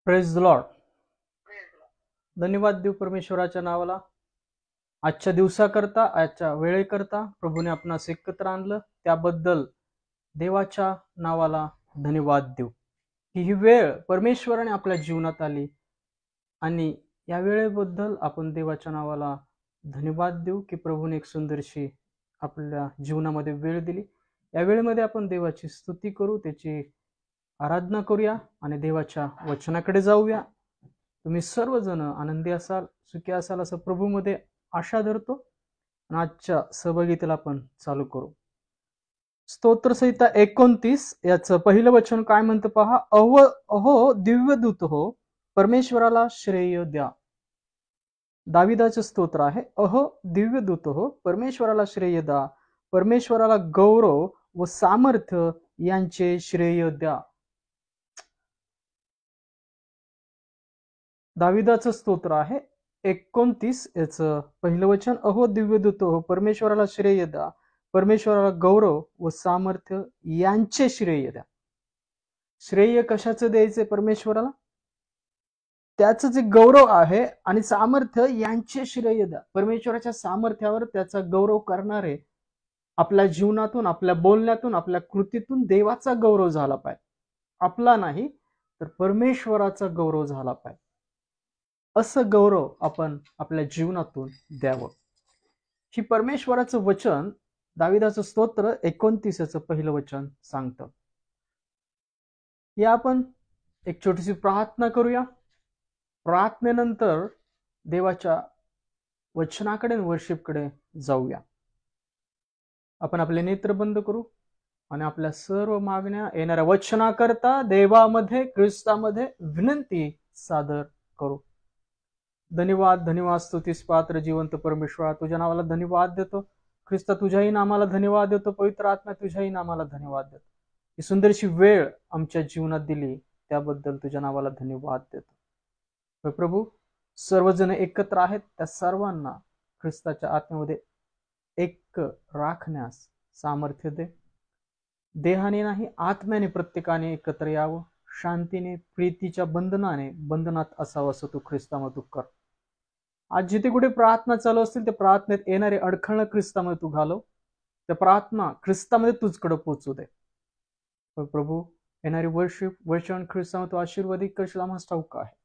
Praise the Lord. धन्यवाद देऊ परमेश्वराच्या नावाला. आजच्या दिवसाकरता, आजच्या वेळेकरता प्रभूने आपणास एकत्र आणलं, त्याबद्दल देवाच्या नावाला धन्यवाद देऊ. ही वेळ परमेश्वराने आपल्या जीवनात आली आणि या वेळेबद्दल आपण देवाच्या नावाला धन्यवाद देऊ की प्रभूने एक सुंदरशी आपल्या जीवनामध्ये वेळ दिली. या वेळेमध्ये आपण देवाची स्तुती करू, त्याची आराधना करूया आणि देवाच्या वचनाकडे जाऊया. तुम्ही सर्वजण आनंदी असाल, सुखी असाल असं प्रभूमध्ये आशा धरतो. आणि आजच्या सहभागीतेला आपण चालू करू. स्तोत्रसंहिता 29 याचं पहिलं वचन काय म्हणतं पहा. अहो दिव्यदूत हो, परमेश्वराला श्रेय द्या. दाविदाचं स्तोत्र आहे. अहो दिव्यदूत हो, परमेश्वराला श्रेय द्या, परमेश्वराला गौरव व सामर्थ्य यांचे श्रेय द्या. दाविदाचं स्तोत्र आहे 29 याचं पहिलं वचन. अहो दिव्यदूत हो, परमेश्वराला श्रेय द्या, परमेश्वराला गौरव व सामर्थ्य यांचे श्रेय द्या. श्रेय कशाचं द्यायचे परमेश्वराला? त्याचं जे गौरव आहे आणि सामर्थ्य यांचे श्रेय द्या. परमेश्वराच्या सामर्थ्यावर त्याचा गौरव करणारे आपल्या जीवनातून, आपल्या बोलण्यातून, आपल्या कृतीतून देवाचा गौरव झाला पाहिजे. आपला नाही तर परमेश्वराचा गौरव झाला पाहिजे. असं गौरव आपण आपल्या जीवनातून द्यावं. ही परमेश्वराचं वचन दाविदाचं स्तोत्र 29 याचं पहिलं वचन सांगतं. या आपण एक छोटीशी प्रार्थना करूया. प्रार्थनेनंतर देवाच्या वचनाकडे, वर्शिपकडे जाऊया. आपण आपले नेत्र बंद करू आणि आपल्या सर्व मागण्या येणाऱ्या वचनाकरता देवामध्ये, ख्रिस्तामध्ये विनंती सादर करू. धन्यवाद, धन्यवाद, स्तुतीस पात्र जिवंत परमेश्वरा, तुझ्या नावाला धन्यवाद देतो. ख्रिस्ता तुझ्याही नामाला धन्यवाद देतो. पवित्र आत्मा तुझ्याही नामाला धन्यवाद देतो. ही सुंदरशी वेळ आमच्या जीवनात दिली त्याबद्दल तुझ्या नावाला धन्यवाद देतो. प्रभू, सर्वजण एकत्र आहेत, त्या सर्वांना ख्रिस्ताच्या आत्म्यामध्ये एक राखण्यास सामर्थ्य दे. देहाने नाही, आत्म्याने प्रत्येकाने एकत्र यावं. शांतीने, प्रीतीच्या बंधनात असावं असं तू ख्रिस्तामध्ये तू कर. आज जिथे कुठे प्रार्थना चालू असतील त्या प्रार्थनेत येणारे अडखळणं ख्रिस्तामध्ये तू घालव. त्या प्रार्थना ख्रिस्तामध्ये तुझकडे पोचू दे. प्रभू, येणारी वर्शिप, वचन ख्रिस्तामध्ये तू आशीर्वादित करशील आम्हाला ठाऊक आहे.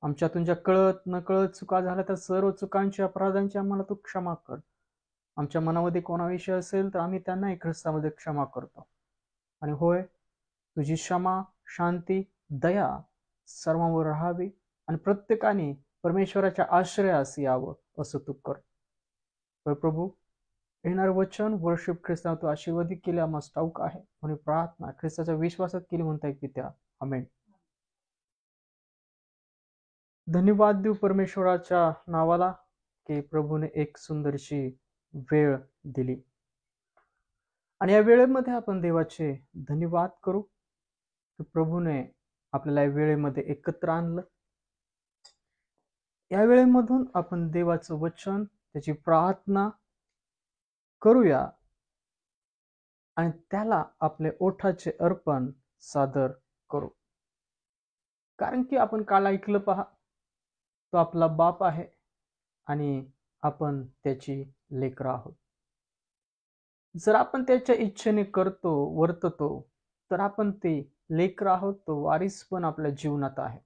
आमच्यातून ज्या कळत नकळत चुका झाल्या त्या सर्व चुकांची, अपराधांची आम्हाला तू क्षमा कर. आमच्या मनामध्ये कोणाविषयी असेल तर आम्ही त्यांनाही ख्रिस्तामध्ये क्षमा करतो. आणि होय, तुझी क्षमा, शांती, दया सर्वांवर राहावी आणि प्रत्येकाने परमेश्वराच्या आश्रयास यावं असं तू कर. प्रभू, येणार वचन, वर्शिप ख्रिस्ता तू आशीर्वादित केले आम्हाला ठाऊक आहे. म्हणून प्रार्थना ख्रिस्ताच्या विश्वासात केली म्हणता येईल पित्या, आमेन. धन्यवाद देऊ परमेश्वराच्या नावाला की प्रभूने एक सुंदरशी वेळ दिली आणि या वेळेमध्ये आपण देवाचे धन्यवाद करू की प्रभूने आपल्याला या वेळेमध्ये एकत्र आणलं. या वेळेमधून आपण देवाचं वचन, त्याची प्रार्थना करूया आणि त्याला आपले ओठाचे अर्पण सादर करू. कारण की आपण काल ऐकलं पहा, तो आपला बाप आहे आणि आपण त्याची लेकरं आहोत. जर आपण त्याच्या इच्छेने करतो, वर्ततो तर आपण ते लेकरं आहोत. तो वारीस पण आपल्या जीवनात आहे.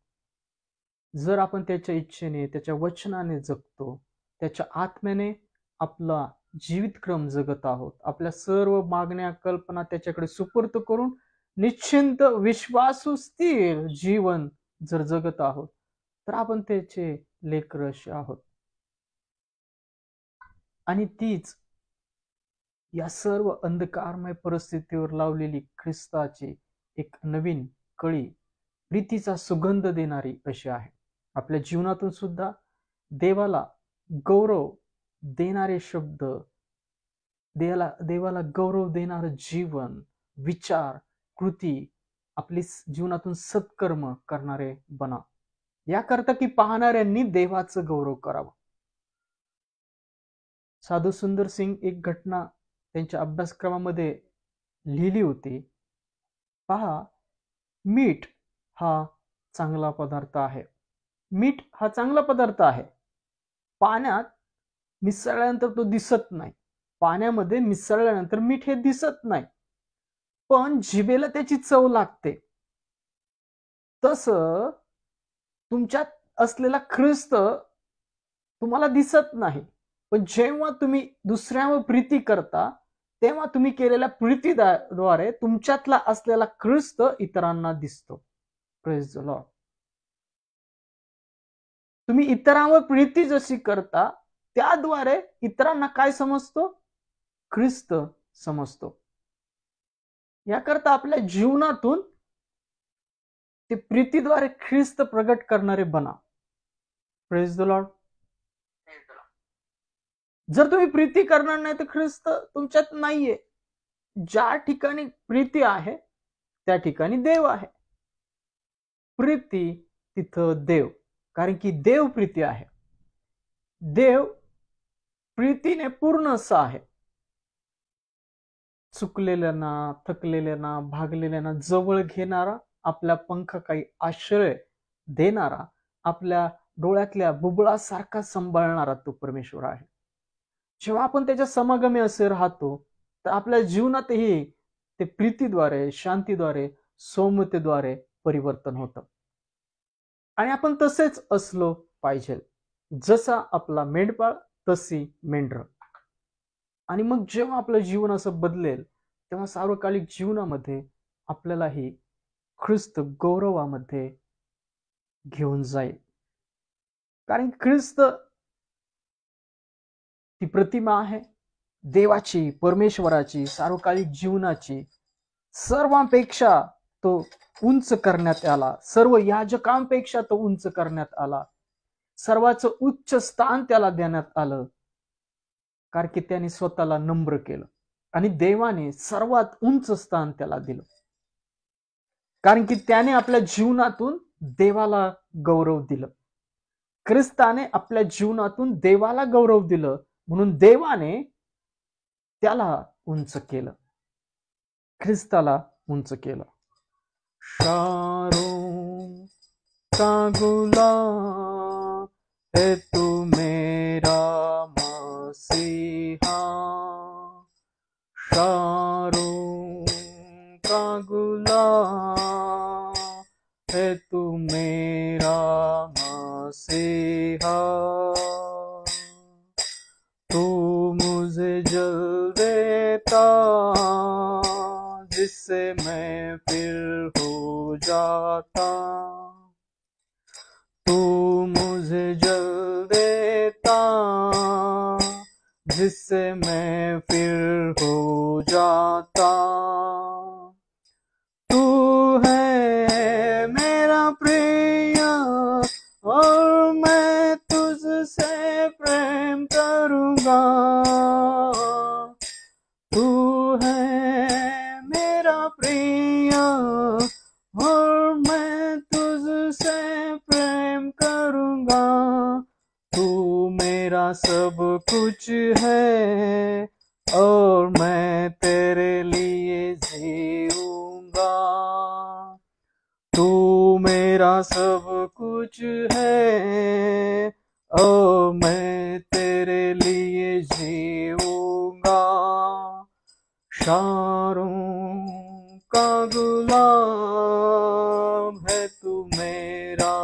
जर आपण त्याच्या इच्छेने, त्याच्या वचनाने जगतो, त्याच्या आत्म्याने आपला जीवितक्रम जगत आहोत, आपल्या सर्व मागण्या, कल्पना त्याच्याकडे सुपूर्त करून निश्चिंत, विश्वासू, स्थिर जीवन जर जगत आहोत तर आपण त्याचे लेकरं आहोत. आणि तीच या सर्व अंधकारमय परिस्थितीवर लावलेली ख्रिस्ताची एक नवीन कळी, प्रीतीचा सुगंध देणारी अशी आहे. आपल्या जीवनातून सुद्धा देवाला गौरव देणारे शब्द, देवाला गौरव देणारं जीवन, विचार, कृती, आपली जीवनातून सत्कर्म करणारे बना, याकरता की पाहणाऱ्यांनी देवाचं गौरव करावं. साधू सुंदर सिंग एक घटना त्यांच्या अभ्यासक्रमामध्ये लिहिली होती. पहा, मीठ हा चांगला पदार्थ आहे. मीठ हा चांगला पदार्थ आहे. पाण्यात मिसळल्यानंतर तो दिसत नाही. पाण्यामध्ये मिसळल्यानंतर मीठ हे दिसत नाही, पण जिभेला त्याची चव लागते. तसं तुमच्यात असलेला ख्रिस्त तुम्हाला दिसत नाही, पण जेव्हा तुम्ही दुसऱ्यावर प्रीती करता तेव्हा तुम्ही केलेल्या प्रीतीद्वारे तुमच्यातला असलेला ख्रिस्त इतरांना दिसतो. Praise the Lord. तुम्ही इतरांवर प्रीती जशी करता त्याद्वारे इतरांना काय समजतो? ख्रिस्त समजतो. याकरता आपल्या जीवनातून ते प्रीतीद्वारे ख्रिस्त प्रगट करणारे बना. Praise the Lord. जर तुम्ही प्रीती करणार नाही तर ख्रिस्त तुमच्यात नाहीये. ज्या ठिकाणी प्रीती आहे त्या ठिकाणी देव आहे. प्रीती तिथं देव, कारण की देव प्रीती आहे. देव प्रीतीने पूर्ण असा आहे. चुकलेल्यांना, थकलेल्यांना, भागलेल्यांना जवळ घेणारा, आपल्या पंखाखाली आश्रय देणारा, आपल्या डोळ्यातल्या बुबुळासारखा सांभाळणारा तो परमेश्वर आहे. जेव्हा आपण त्याच्या समागमी असे राहतो तर आपल्या जीवनातही ते प्रीतीद्वारे, शांतीद्वारे, सौम्यतेद्वारे परिवर्तन होतं. आणि आपण तसेच असलो पाहिजे. जसा आपला मेंढपाळ तशी मेंढरं. आणि मग जेव्हा आपलं जीवन असं बदलेल तेव्हा सार्वकालिक जीवनामध्ये आपल्यालाही ख्रिस्त गौरवामध्ये घेऊन जाईल. कारण ख्रिस्त ती प्रतिमा आहे देवाची, परमेश्वराची, सार्वकालिक जीवनाची. सर्वांपेक्षा तो उंच करण्यात आला. सर्व याजकांपेक्षा तो उंच करण्यात आला. सर्वाचं उच्च स्थान त्याला देण्यात आलं, कारण की त्याने स्वतःला नम्र केलं आणि देवाने सर्वात उंच स्थान त्याला दिलं. कारण की त्याने आपल्या जीवनातून देवाला गौरव दिलं. ख्रिस्ताने आपल्या जीवनातून देवाला गौरव दिलं, म्हणून देवाने त्याला उंच केलं, ख्रिस्ताला उंच केलं. शारों का गुलाम है तू मेरा मसीहा. शारों का गुलाम है तू मेरा मसीहा. तू मुझे जल देता जिससे मैं फिर हो जाता. तू मुझे जल देता जिससे मैं फिर हो जाता. तू है मेरा प्रिय और मैं तुझसे प्रेम करूंगा. तू है मेरा प्रिय और मैं तुझसे प्रेम करूंगा. तू मेरा सब कुछ है और मैं तेरे लिए जीऊंगा. तू मेरा सब कुछ है और मैं तेरे लिए जीऊंगा. शारों का गुलाम है तू मेरा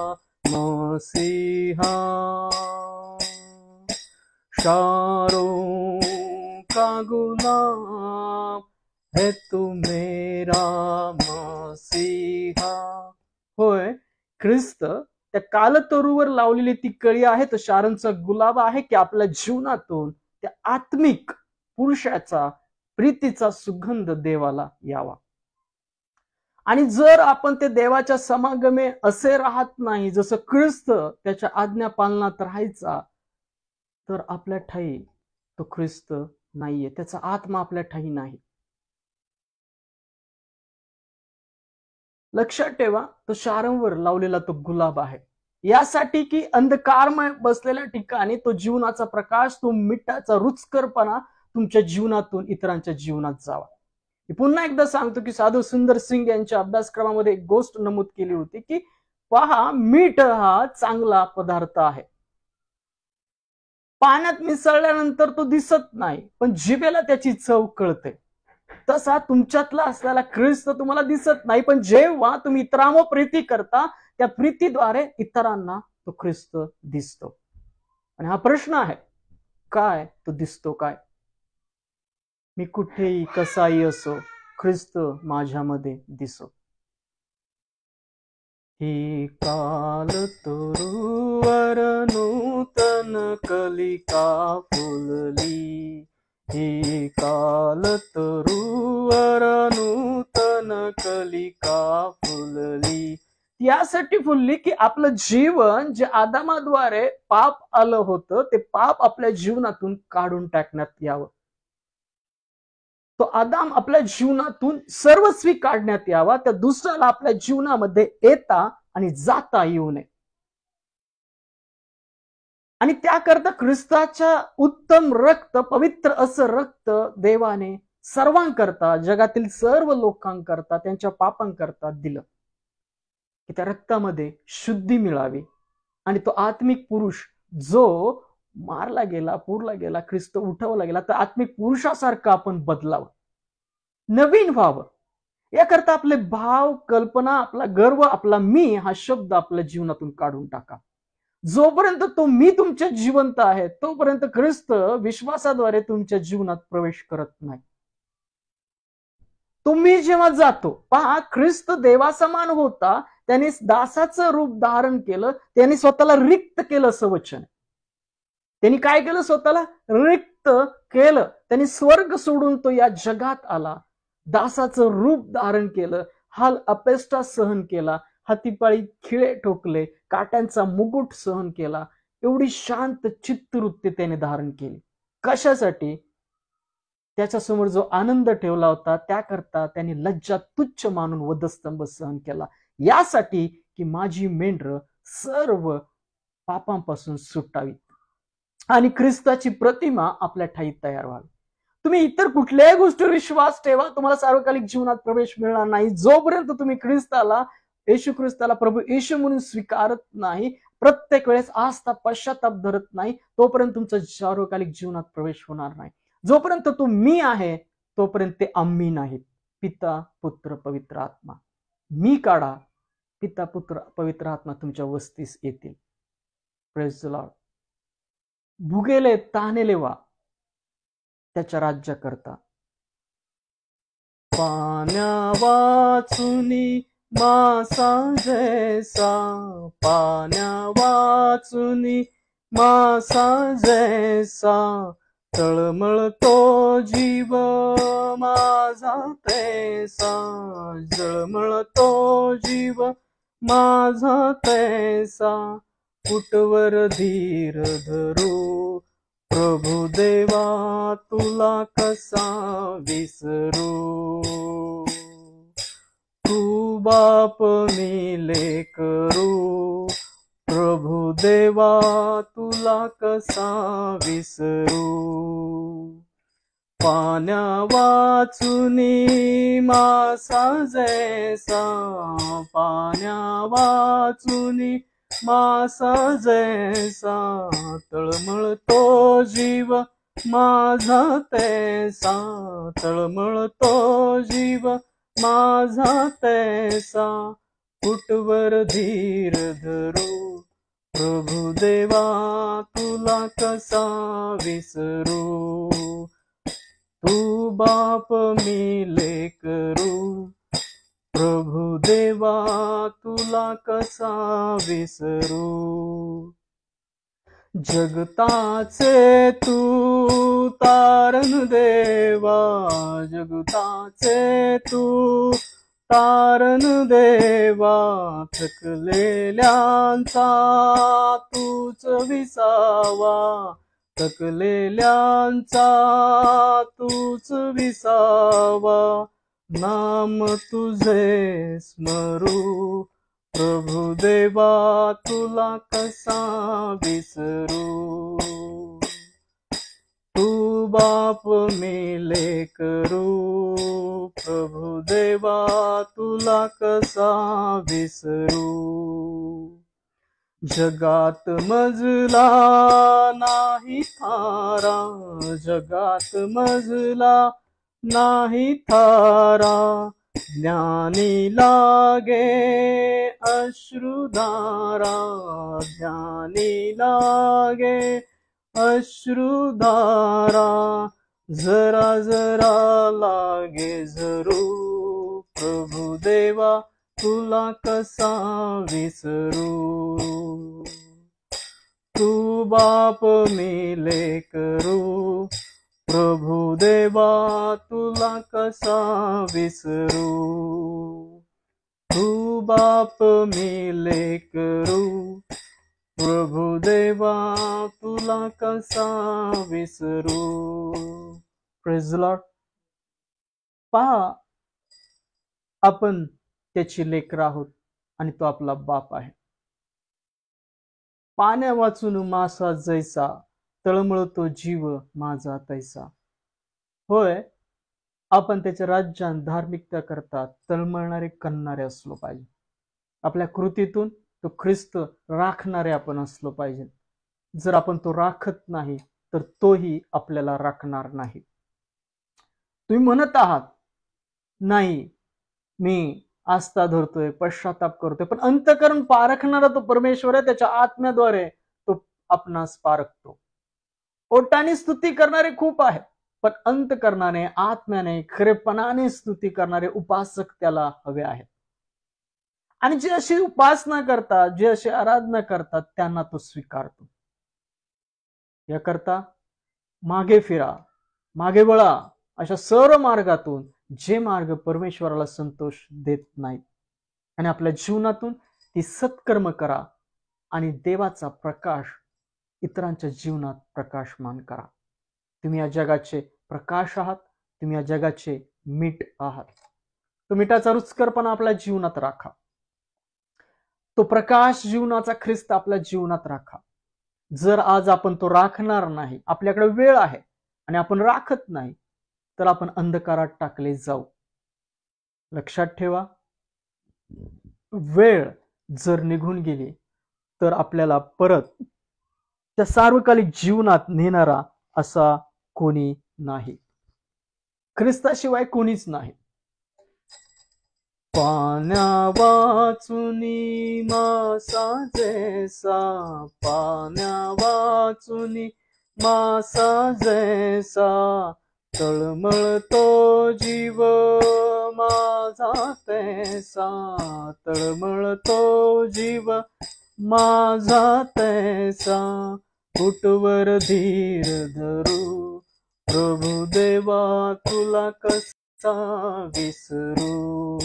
मसीहा. शारों का गुलाम है तू मेरा मसीहा. होय, ख्रिस्त त्या कालतरूवर लावलेली ती कळी आहे, तर शारोनचा गुलाब आहे की आपल्या जीवनातून त्या आत्मिक पुरुषाचा प्रीतीचा सुगंध देवाला यावा. आणि जर आपण ते देवाच्या समागमे असे राहत नाही जसं ख्रिस्त त्याच्या आज्ञा पालनात राहायचा, तर आपल्या ठाई तो ख्रिस्त नाहीये, त्याचा आत्मा आपल्या ठाई नाही. लक्षात ठेवा, तो शारोनवर लावलेला तो गुलाब आहे, यासाठी की अंधकारमय बसलेल्या ठिकाणी तो जीवनाचा प्रकाश, तो मिठाचा रुचकरपणा तुमच्या जीवनातून इतरांच्या जीवनात जावा. मी पुन्हा एकदा सांगतो की साधू सुंदर सिंग यांच्या अभ्यासक्रमामध्ये एक गोष्ट नमूद केली होती की पहा, मीठ हा चांगला पदार्थ आहे. पाण्यात मिसळल्यानंतर तो दिसत नाही, पण जिभेला त्याची चव कळते. तसा तुमच्यातला असलेला ख्रिस्त तुम्हाला दिसत नाही, पण जेव्हा तुम्ही इतरांवर प्रीती करता, त्या प्रीतीद्वारे इतरांना तो ख्रिस्त दिसतो. आणि हा प्रश्न आहे, काय तो दिसतो काय? मी कुठेही कसाही असो, ख्रिस्त माझ्यामध्ये दिसो. ही काल तरुवर नूतन कलिका फुलली, ही काल तरुवर नूतन कलिका फुलली. यासाठी फुलली की आपलं जीवन जे आदामाद्वारे पाप आलं होतं, ते पाप आपल्या जीवनातून काढून टाकण्यात यावं. तो आदाम आपल्या जीवनातून सर्वस्वी काढण्यात यावा, त्या दुसऱ्याला आपल्या जीवनामध्ये येता आणि जाता येऊ नये. आणि त्याकरता ख्रिस्ताच्या उत्तम रक्त, पवित्र असं रक्त देवाने सर्वांकरता, जगातील सर्व लोकांकरता, त्यांच्या पापांकरता दिलं, की त्या रक्तामध्ये शुद्धी मिळावी आणि तो आत्मिक पुरुष जो मारला गेला, पुरला गेला, ख्रिस्त उठवला गेला, तर आत्मिक पुरुषासारखं आपण बदलावं, नवीन व्हावं. याकरता आपले भाव, कल्पना, आपला गर्व, आपला मी हा शब्द आपल्या जीवनातून काढून टाका. जोपर्यंत तो मी तुमच्या जिवंत आहे, तोपर्यंत ख्रिस्त विश्वासाद्वारे तुमच्या जीवनात प्रवेश करत नाही. तुम्ही जेव्हा जातो, पहा, ख्रिस्त देवासमान होता, त्याने दासाचं रूप धारण केलं, त्याने स्वतःला रिक्त केलं असं वचन. त्यांनी काय केलं? स्वतःला रिक्त केलं. त्यांनी स्वर्ग सोडून तो या जगात आला, दासाचं रूप धारण केलं, हाल अपेष्टा सहन केला, हातीपाळी खिळे ठोकले, काट्यांचा मुकुट सहन केला. एवढी शांत चित्तवृत्ती त्याने धारण केली. कशासाठी? त्याच्यासमोर जो आनंद ठेवला होता त्याकरता त्यांनी लज्जा तुच्छ मानून वधस्तंभ सहन केला, यासाठी की माझी मेंढरं सर्व पापांपासून सुटावी आणि ख्रिस्ताची प्रतिमा आपल्या ठाईत तयार व्हावी. तुम्ही इतर कुठल्याही गोष्टीवर विश्वास ठेवा, तुम्हाला सार्वकालिक जीवनात प्रवेश मिळणार नाही जोपर्यंत तुम्ही ख्रिस्ताला, येशू ख्रिस्ताला प्रभू येशू म्हणून स्वीकारत नाही, प्रत्येक वेळेस आस्था पश्चाताप धरत नाही, तोपर्यंत तुमचा सार्वकालिक जीवनात प्रवेश होणार नाही. जोपर्यंत तो मी आहे तोपर्यंत ते आम्ही नाहीत. पिता, पुत्र, पवित्र आत्मा. मी काढा, पिता, पुत्र, पवित्र आत्मा तुमच्या वस्तीस येतील. Praise the Lord. भुगेले तानेले वा त्याच्या राज्य करता. पाण्या वाचुनी मासा जैसा, पाण्या वाचुनी मासा जैसा, तळमळतो जीव माझा तैसा, जळमळतो जीव माझा तैसा, कुटवर धीर धरू प्रभु देवा तुला कसा विसरू. तू बाप मी लेकरू प्रभु देवा तुला कसा विसरू. पाण्या वाचुनी मासा जैसा, पाण्या वाचुनी मासा जैसा, तळमळतो जीव माझा तैसा, तळमळतो जीव माझा तैसा, कुटवर धीर धरू प्रभु देवा तुला कसा विसरू. तू बाप मी लेकरू प्रभु देवा तुला कसा विसरू. जगताचे तू तारण देवा, जगताचे तू तारण देवा, थकलेल्यांचा तूच विसावा, थकलेल्यांचा तूच विसावा, नाम तुझे स्मरू प्रभु देवा तुला कसा विसरू. तू बाप मी लेकरू प्रभु देवा तुला कसा विसरू. जगात मजला नाही थारा, जगात मजला नाही थारा, ज्ञानी लागे अश्रुधारा, ज्ञानी लागे अश्रुधारा, जरा जरा लागे जरू, प्रभु देवा तुला कसा विसरू, तू बाप मी लेकरू, प्रभु देवा तुला कसा विसरू, तू बाप मी लेकरू, प्रभु देवा तुला कसा विसरू. Praise the Lord. पहा, आपण त्याची लेकर आहोत आणि तो आपला बाप आहे. पाण्या वाचून मासा जैसा, तळमळतो जीव माझा तैसा. होय, आपण त्याच्या राज्यात धार्मिकता करता तळमळणारे करणारे असलो पाहिजे. आपल्या कृतीतून तो ख्रिस्त राखणारे आपण असलो पाहिजे. जर आपण तो राखत नाही तर तोही आपल्याला राखणार नाही. तुम्ही म्हणत आहात, नाही मी आस्था धरतोय, पश्चाताप करतोय, पण अंतःकरण पारखणारा तो परमेश्वर आहे. त्याच्या आत्म्याद्वारे तो आपणास पारखतो. ओटाने स्तुती करणारे खूप आहेत, पण अंतःकरणाने, आत्म्याने, खरेपणाने स्तुती करणारे उपासक त्याला हवे आहेत. आणि जे अशी उपासना करतात, जे अशी आराधना करतात, त्यांना तो स्वीकारतो. याकरता मागे फिरा, मागे वळा, अशा सर्व मार्गातून जे मार्ग परमेश्वराला संतोष देत नाहीत, आणि आपल्या जीवनातून ती सत्कर्म करा आणि देवाचा प्रकाश इतरांच्या जीवनात प्रकाशमान करा. तुम्ही या जगाचे प्रकाश आहात, तुम्ही या जगाचे मीठ आहात. तो मिठाचा रुचकरपणा आपल्या जीवनात राखा. तो प्रकाश जीवनाचा ख्रिस्त आपल्या जीवनात राखा. जर आज आपण तो राखणार नाही, आपल्याकडे वेळ आहे आणि आपण राखत नाही, तर आपण अंधकारात टाकले जाऊ. लक्षात ठेवा, वेळ जर निघून गेली तर आपल्याला परत त्या सार्वकालिक जीवनात नेणारा असा कोणी नाही. ख्रिस्ताशिवाय कोणीच नाही. पाण्या वाचुनी मासा जैसा, पाण्या वाचुनी मासा जैसा, तळमळतो जीव माझा तैसा, तळमळतो जीव माझा तैसा, कुटवर धीर धरू, प्रभु देवा तुला कसा विसरू,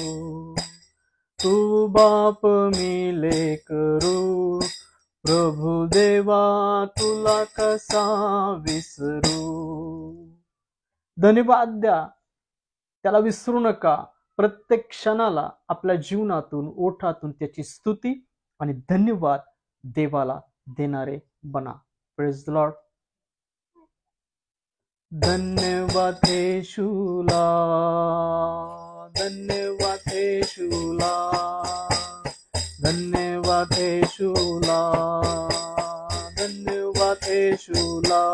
तू बाप मी लेकरू, प्रभु देवा तुला कसा विसरू. धन्यवाद द्या, त्याला विसरू नका. प्रत्येक क्षणाला आपल्या जीवनातून, ओठातून त्याची स्तुती आणि धन्यवाद देवाला देणारे बना. Praise the Lord. धन्यवाद येशूला, धन्यवाद येशूला, धन्यवाद येशूला, धन्यवाद येशूला.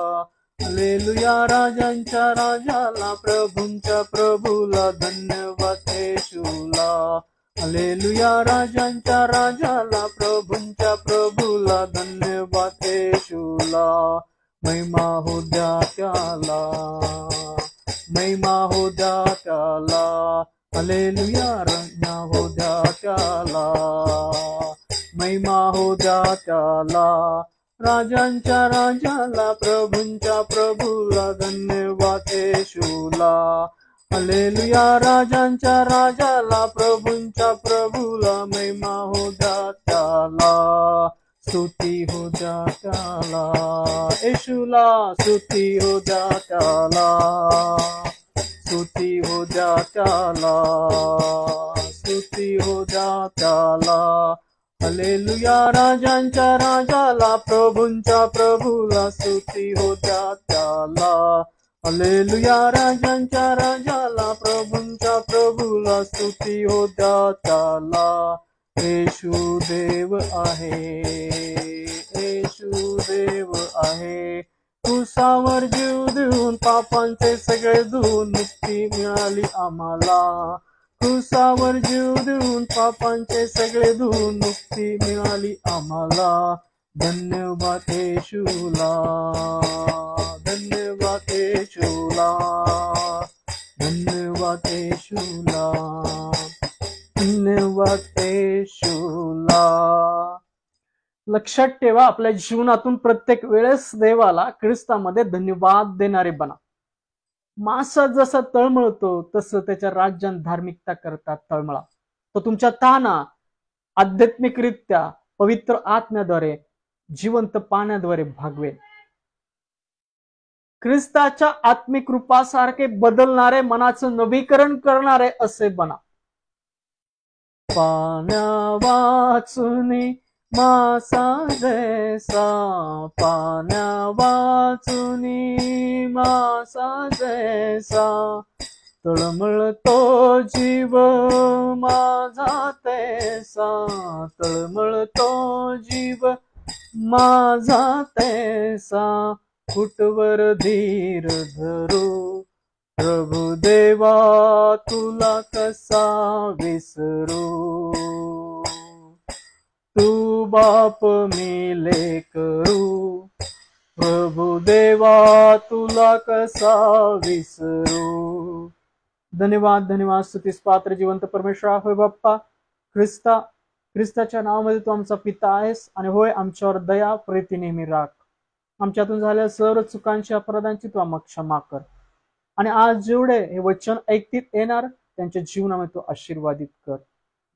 हालेलुया, राजांच्या राजाला, प्रभूंच्या प्रभूला, धन्यवाद येशूला. हालेलुया, राजांच्या राजाला, प्रभूंच्या प्रभूला, धन्यवाद येशूला. महिमा हो द्या त्याला, महिमा हो द्या त्याला. हालेलुया, महिमा हो द्या त्याला, महिमा हो द्या त्याला. राजांच्या राजाला, प्रभूंच्या प्रभूला, धन्यवाद येशूला. हालेलुया, राजांच्या राजाला, प्रभूंच्या प्रभूला, महिमा हो द्या त्याला. स्तुती हो द्या त्याला, येशूला स्तुती हो द्या त्याला, स्तुती हो द्या त्याला, स्तुती हो द्या त्याला. हालेलुया, राजांच्या राजाला, प्रभूंच्या प्रभूला, स्तुती हो द्या त्याला. हालेलुया, राजांच्या राजाला, प्रभूंच्या प्रभूला, स्तुती हो द्या त्याला. येशू देव आहे, येशू देव आहे. क्रुसावर जीव देऊन पापांचे सगळे धुवून मुक्ती मिळाली आम्हाला. क्रुसावर जीव देऊन पापांचे सगळे धुवून मुक्ती मिळाली आम्हाला. धन्यवाद येशूला, धन्यवाद येशूला, धन्यवाद येशूला, धन्यवाद येशूला. लक्षात ठेवा, आपल्या जीवनातून प्रत्येक वेळेस देवाला ख्रिस्तामध्ये धन्यवाद देणारे बना. मासा जसा तळमळतो तसं त्याच्या राज्यात धार्मिकता करता तळमळा. तो तुमच्या ताना आध्यात्मिकरित्या पवित्र आत्म्याद्वारे जिवंत पाण्याद्वारे भागवेल. ख्रिस्ताच्या आत्मिक रूपासारखे बदलणारे, मनाचं नवीकरण करणारे असे बना. पाण्या वाचुनी मासा जैसा, पाण्या वाचुनी मासा जैसा, तळमळतो जीव माझा तैसा, तळमळतो जीव माझा तैसा. कुटवर धीर धरू प्रभु देवा तुला कसा विसरू. तू बाप मी लेकरू प्रभु देवा तुला कसा विसरू. धन्यवाद, धन्यवाद. स्तुतीस पात्र जिवंत परमेश्वरा, होय बाप्पा ख्रिस्ताच्या नावामध्ये तू आमचा पिता आहेस, आणि होय आमच्यावर दया प्रीती नेहमी राख. आमच्यातून झालेल्या सर्व चुकांची अपराधांची तू आम्हाला क्षमा कर, आणि आज जेवढे हे वचन ऐकतीत येणार त्यांच्या जीवनामध्ये तू आशीर्वादित कर.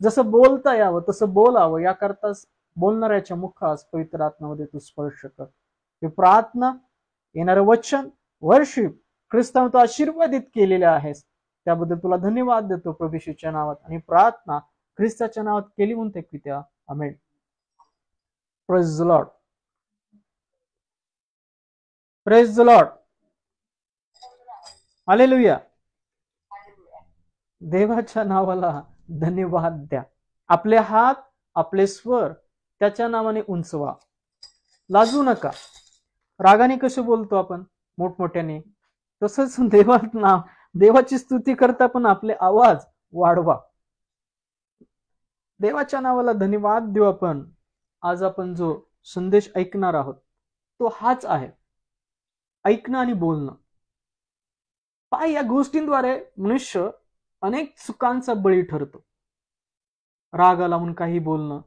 जसं बोलता यावं तसं बोलावं, याकरता बोलणाऱ्याच्या मुखास पवित्र आत्म्यामध्ये तू स्पर्श कर. हे प्रार्थना, येणारं वचन, वर्शिप ख्रिस्ताने तू आशीर्वादित केलेले आहेस, त्याबद्दल तुला धन्यवाद देतो प्रभू येशूच्या नावात. आणि प्रार्थना ख्रिस्ताच्या नावात केली म्हणते पित्या, आमेन. Praise the Lord, praise the Lord, हालेलुया. देवाच्या नावाला धन्यवाद द्या. आपले हात, आपले स्वर त्याच्या नावाने उंचवा. लाजू नका. रागाने कसे बोलतो आपण मोठमोठ्याने, तसंच देवाची स्तुती करता पण आपले आवाज वाढवा. देवाच्या नावाला धन्यवाद देऊ आपण. आज आपण जो संदेश ऐकणार आहोत तो हाच आहे, ऐकणं आणि बोलणं. पाय, या गोष्टींद्वारे मनुष्य अनेक चुकांचा बळी ठरतो. राग आला म्हणून काही बोलणं,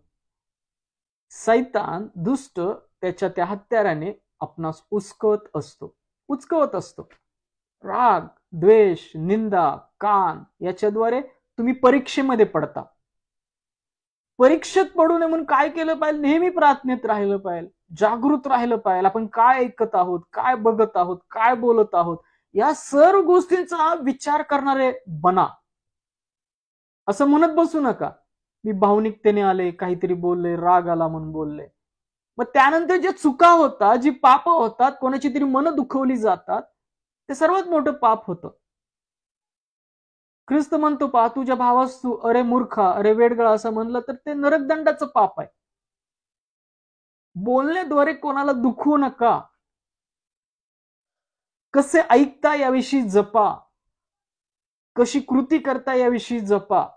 सैतान दुष्ट त्याच्या त्या हत्याराने आपणास उचकवत असतो. राग, द्वेष, निंदा, कान याच्याद्वारे तुम्ही परीक्षेमध्ये पडता. परीक्षेत पडू नये म्हणून काय केलं पाहिजे? नेहमी प्रार्थनेत राहिलं पाहिजे, जागृत राहिलं पाहिजे. आपण काय ऐकत आहोत, काय बघत आहोत, काय बोलत आहोत, या सर्व गोष्टींचा विचार करणारे बना. असं म्हणत बसू नका मी भावनिकतेने आले, काहीतरी बोलले, राग आला म्हणून बोलले. मग त्यानंतर जे चुका होतात, जी पाप होतात, कोणाची तरी मन दुखवली जातात, ते सर्वात मोठं पाप होतं. ख्रिस्त म्हणतो, पहा तुझ्या भावास तू अरे मूर्खा, अरे वेडगळा असं म्हणलं तर ते नरकदंडाचं पाप आहे. बोलण्याद्वारे कोणाला दुखवू नका. कसे ऐकता याविषयी जपा, कशी कृती करता याविषयी जपा.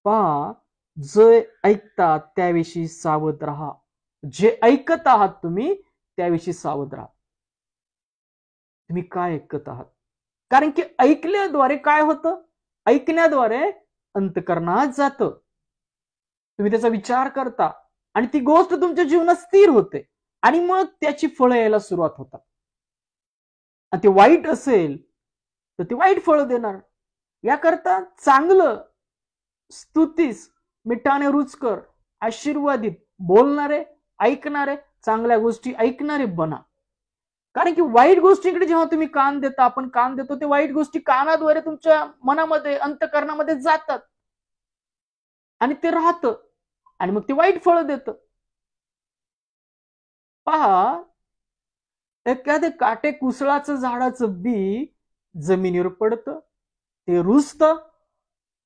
पहा, जे ऐकता त्याविषयी सावध राहा. जे ऐकत आहात तुम्ही त्याविषयी सावध राहा. तुम्ही काय ऐकत आहात? कारण की ऐकल्याद्वारे काय होतं? ऐकण्याद्वारे अंतःकरणात जातं. तुम्ही त्याचा विचार करता आणि ती गोष्ट तुमच्या जीवनात स्थिर होते, आणि मग त्याची फळं यायला सुरुवात होतात. आणि ते वाईट असेल तर ते वाईट फळं देणार. याकरता चांगलं, स्तुतीस, मिठाने रुचकर, आशीर्वादित बोलणारे, ऐकणारे, चांगल्या गोष्टी ऐकणारे बना. कारण की वाईट गोष्टींकडे जेव्हा तुम्ही कान देता, आपण कान देतो, ते वाईट गोष्टी कानाद्वारे तुमच्या मनामध्ये, अंतःकरणामध्ये जातात आणि ते राहतं, आणि मग ते वाईट फळं देतं. पहा, एखाद्या काटे कुसळाचं झाडाचं बी जमिनीवर पडतं, ते रुजतं,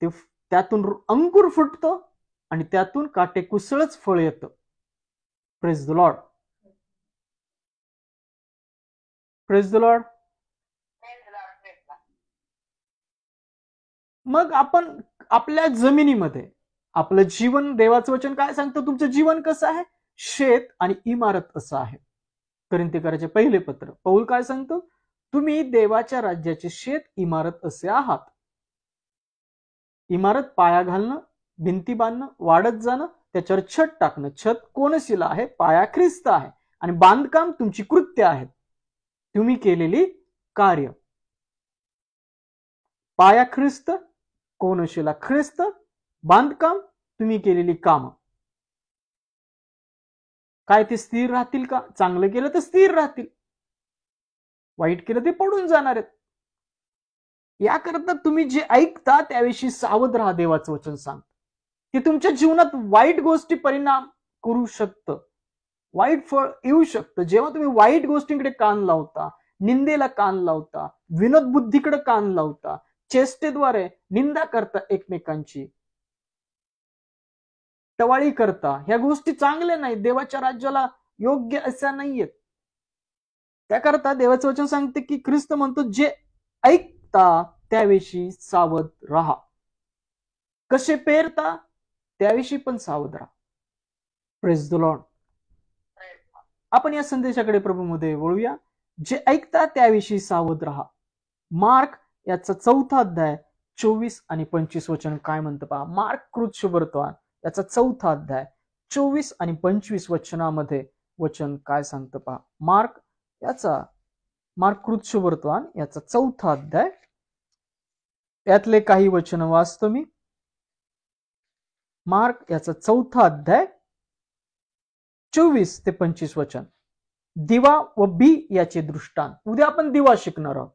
ते त्यातून अंकुर फुटतो, आणि त्यातून काटेकुसळच फळ येतं. Praise the Lord. Praise the Lord. मग आपण आपल्या जमिनीमध्ये आपलं जीवन, देवाचं वचन काय सांगतं? तुमचं जीवन कसं आहे? शेत आणि इमारत असं आहे. कोरिन्थीकराचे पहिले पत्र पौल काय सांगतो? तुम्ही देवाच्या राज्याचे शेत, इमारत असे आहात. इमारत पाया घालणं, भिंती बांधणं, वाढत जाणं, त्याच्यावर छत टाकणं. छत कोनशिला आहे, पाया ख्रिस्त आहे आणि बांधकाम तुमची कृत्य आहेत, तुम्ही केलेली कार्य. पाया ख्रिस्त, कोनशिला ख्रिस्त, बांधकाम तुम्ही केलेली काम. काय ते स्थिर राहतील का? चांगलं केलं तर स्थिर राहतील, वाईट केलं ते पडून जाणार आहेत. याकरता तुम्ही जे ऐकता त्याविषयी सावध राहा. देवाचं वचन सांगतं की तुमच्या जीवनात वाईट गोष्टी परिणाम करू शकतं, वाईट फळ येऊ शकतं. जेव्हा तुम्ही वाईट गोष्टींकडे कान लावता, निंदेला कान लावता, विनोद बुद्धीकडे कान लावता, चेष्टेद्वारे निंदा करता, एकमेकांची टवाळी करता, ह्या गोष्टी चांगल्या नाहीत, देवाच्या राज्याला योग्य अशा नाहीयेत. त्याकरता देवाचं वचन सांगते की ख्रिस्त म्हणतो जे ऐकता त्याविषयी सावध राहा. कसे पेरता त्याविषयी पण सावध राहा. Praise the Lord. आपण या संदेशाकडे प्रभूमध्ये वळूया. जे ऐकता त्याविषयी सावध राहा. मार्क याचा 4 अध्याय 24 आणि 25 वचन काय म्हणतं पहा. मार्क कृत शुभवर्तमान याचा 4 अध्याय 24 आणि 25 वचनामध्ये वचन काय सांगतं पहा. मार्क कृत शुभवर्तमान याचा 4 अध्याय, यातले काही वचन वाचतो मी. मार्क याचा 4 अध्याय 24 ते 25 वचन. दिवा व बी याचे दृष्टांत. उद्या आपण दिवा शिकणार आहोत,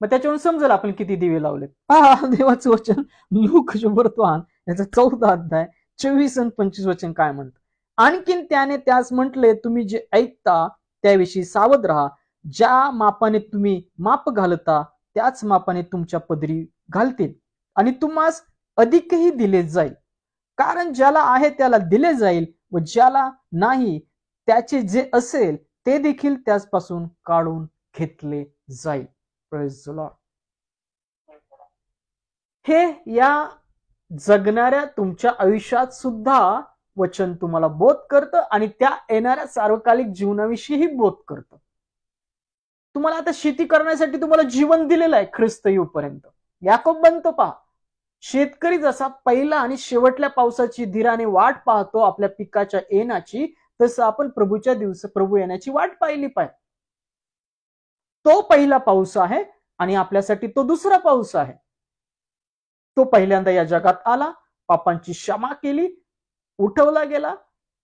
मग त्याच्यावरून समजेल आपण किती दिवे लावले. पहा देवाचं वचन लूक शुभवर्तमान याचा 4 अध्याय 24 आणि 25 वचन काय म्हणतं. आणखीन त्याने त्यास म्हटले, तुम्ही जे ऐकता त्याविषयी सावध राहा. ज्या मापाने तुम्ही माप घालता त्याच मापाने तुमच्या पदरी घालतील आणि तुम्हास अधिकही दिले जाईल. कारण ज्याला आहे त्याला दिले जाईल व ज्याला नाही त्याचे जे असेल ते देखील त्याचपासून काढून घेतले जाईल. Praise the Lord. हे या जगणाऱ्या तुमच्या आयुष्यात सुद्धा वचन तुम्हाला बोध करतं आणि त्या येणाऱ्या सार्वकालिक जीवनाविषयीही बोध करतं. तुम्हाला आता शेती करण्यासाठी तुम्हाला जीवन दिलेलं आहे ख्रिस्त येऊपर्यंत. याकोब बनतो पहा. शेतकरी जसा पहिला आणि शेवटल्या पावसाची धीराने वाट पाहतो आपल्या पिकाच्या येण्याची, तसं आपण प्रभूच्या प्रभू येण्याची वाट पाहिली पाहिजे. तो पहिला पाऊस आहे आणि आपल्यासाठी तो दुसरा पाऊस आहे. तो पहिल्यांदा या जगात आला, पापांची क्षमा केली, उठवला गेला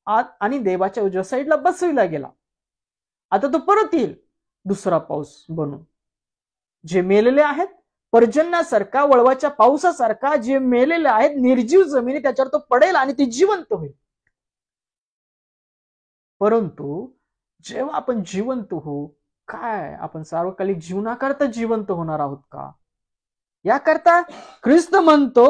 आणि देवाच्या उजव्या साईडला बसविला गेला. आता तो परत येईल दुसरा पाऊस बनून. जे मेलेले आहेत पर्जन्यासारखा, वळवाच्या पावसासारखा, जे मेलेले आहेत निर्जीव जमिनी त्याच्यावर तो पडेल आणि ती जिवंत होईल. परंतु जेव्हा आपण जिवंत होऊ, काय आपण सार्वकालिक जीवनाकरता जिवंत होणार आहोत का? याकरता ख्रिस्त म्हणतो,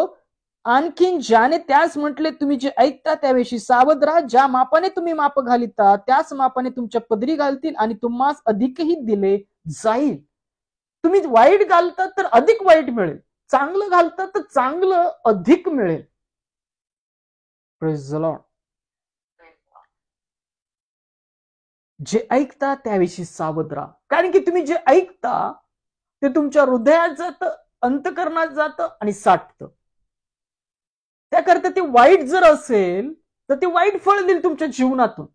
आणखीन ज्याने त्यास म्हटले, तुम्ही जे ऐकता त्याविषयी सावध राहा. ज्या मापाने तुम्ही माप घालिता त्याच मापाने तुमच्या पदरी घालतील आणि तुम्हास अधिकही दिले जाईल. तुम्ही वाईट घालता तर अधिक वाईट मिळेल, चांगलं घालता तर चांगलं अधिक मिळेल. Praise the Lord. जे ऐकता त्याविषयी सावध राहा. कारण की तुम्ही जे ऐकता ते तुमच्या हृदयात जातं, अंतःकरणात जातं आणि साठतं. त्याकरता ते वाईट जर असेल तर ते वाईट फळ देईल तुमच्या जीवनातून.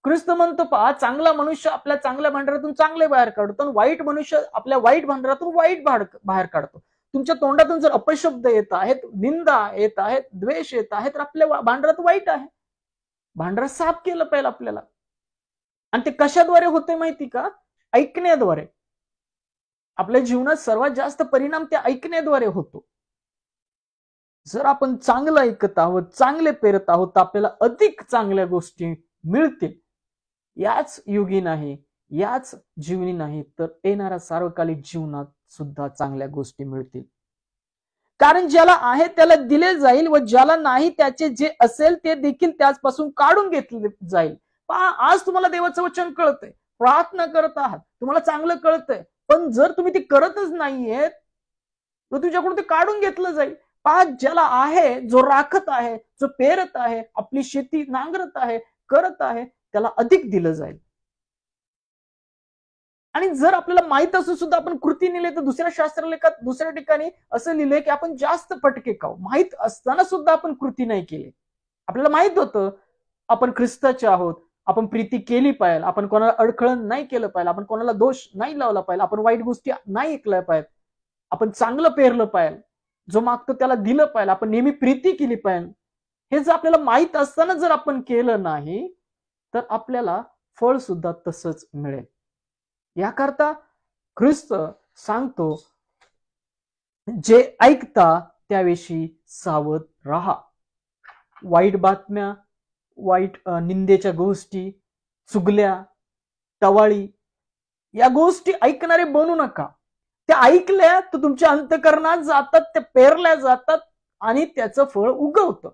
ख्रिस्त म्हणतो पहा, चांगला मनुष्य आपल्या चांगल्या भांडारातून चांगले बाहेर काढतो, वाईट मनुष्य आपल्या वाईट भांडारातून वाईट बाहेर काढतो. तुमच्या तोंडातून जर अपशब्द येत आहेत, निंदा येत आहेत, द्वेष येत आहेत, तर आपल्या भांडारात वाईट आहे. भांडार साफ केलं पाहिजे आपल्याला. आणि ते कशाद्वारे होते माहिती का? ऐकण्याद्वारे. आपल्या जीवनात सर्वात जास्त परिणाम त्या ऐकण्याद्वारे होतो. जर आपण चांगलं ऐकत आहोत, चांगले पेरत आहोत, तर आपल्याला अधिक चांगल्या गोष्टी मिळतील. याच युगी नाही, याच जीवनी नाही, तर येणाऱ्या सार्वकालिक जीवनात सुद्धा चांगल्या गोष्टी मिळतील. कारण ज्याला आहे त्याला दिले जाईल व ज्याला नाही त्याचे जे असेल ते देखील त्याचपासून काढून घेतले जाईल. पहा, आज तुम्हाला देवाचं वचन कळतंय, प्रार्थना करत आहात, तुम्हाला चांगलं कळतंय, पण जर तुम्ही ते करतच नाहीये तर तुझ्याकडून ते काढून घेतलं जाईल. पहा, ज्याला आहे, जो राखत आहे, जो पेरत आहे, आपली शेती नांगरत आहे, करत आहे, त्याला अधिक दिलं जाईल. आणि जर आपल्याला माहित असून सुद्धा आपण कृती नेले तर दुसऱ्या शास्त्रलेखात दुसऱ्या ठिकाणी असं लिहिलंय की आपण जास्त फटके खाऊ. माहित असताना सुद्धा आपण कृती नाही केली. आपल्याला माहित होतं आपण ख्रिस्ताचे आहोत, आपण प्रीती केली पाहिजे, आपण कोणाला अडखळण नाही केलं पाहिजे, आपण कोणाला दोष नाही लावला पाहिजे, आपण वाईट गोष्टी नाही ऐकल्या पाहिजे, आपण चांगलं पेरलं पाहिजे, जो मागतो त्याला दिलं पाहिजे, आपण नेहमी प्रीती केली पाहिजे. हे जर आपल्याला माहित असताना जर आपण केलं नाही तर आपल्याला फळ सुद्धा तसंच मिळेल. याकरता ख्रिस्त सांगतो, जे ऐकता त्याविषयी सावध राहा. वाईट बातम्या, वाईट निंदेच्या गोष्टी, चुगल्या, टवाळी या गोष्टी ऐकणारे बनू नका. त्या ऐकल्या तर तुमच्या अंतःकरणात जातात, त्या पेरल्या जातात आणि त्याचं फळ उगवतं.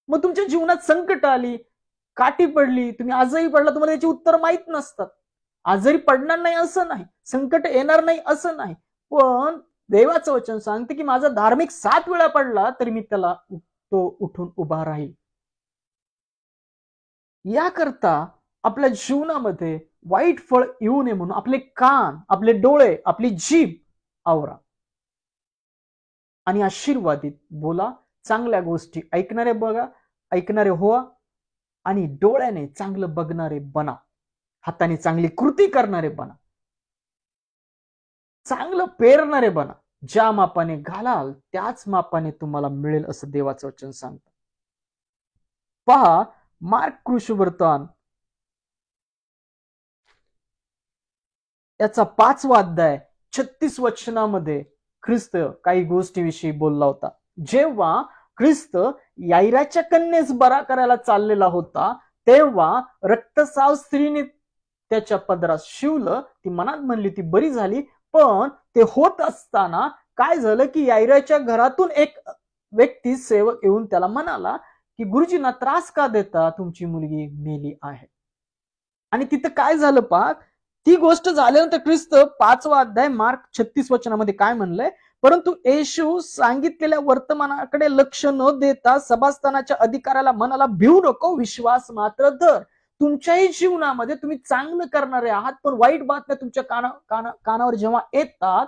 मग तुमच्या जीवनात संकट आली, काठी पडली, तुम्ही आजही पडला, तुम्हाला त्याची उत्तर माहित नसतात. आजही पडणार नाही असं नाही, संकट येणार नाही असं नाही, पण देवाचं वचन सांगते की माझा धार्मिक 7 वेळा पडला तरी मी त्याला तो उठून उभा राहील. याकरता आपल्या जीवनामध्ये वाईट फळ येऊ नये म्हणून आपले कान, आपले डोळे, आपली जीभ आवरा आणि आशीर्वादित बोला. चांगल्या गोष्टी ऐकणारे बघा, ऐकणारे व्हा आणि डोळ्याने चांगलं बघणारे बना, हाताने चांगली कृती करणारे बना, चांगलं पेरणारे बना. ज्या मापाने घालाल त्याच मापाने तुम्हाला मिळेल असं देवाचं वचन सांगतं. पहा, मार्क कृष्णवर्तमान याचा 5वा अध्याय 36 वचनामध्ये ख्रिस्त काही गोष्टीविषयी बोलला होता. जेव्हा ख्रिस्त याईराच्या कन्येस बरा करायला चाललेला होता तेव्हा रक्तस्राव स्त्रीने त्याच्या पदरात शिवलं. ती मनात म्हणली ती बरी झाली, पण ते होत असताना काय झालं की याईराच्या घरातून एक व्यक्ती, सेवक येऊन त्याला म्हणाला की गुरुजींना त्रास का देता, तुमची मुलगी मेली आहे. आणि तिथं काय झालं पहा, ती गोष्ट झाल्यानंतर ख्रिस्त 5वा अध्याय मार्क 36 वचनामध्ये काय म्हणलंय, परंतु येशू सांगितलेल्या वर्तमानाकडे लक्ष न देता सभास्थानाच्या अधिकाऱ्याला म्हणाला, भिवू नको, विश्वास मात्र धर. तुमच्याही जीवनामध्ये तुम्ही चांगलं करणारे आहात, पण वाईट बातम्या तुमच्या कानावर जेव्हा येतात,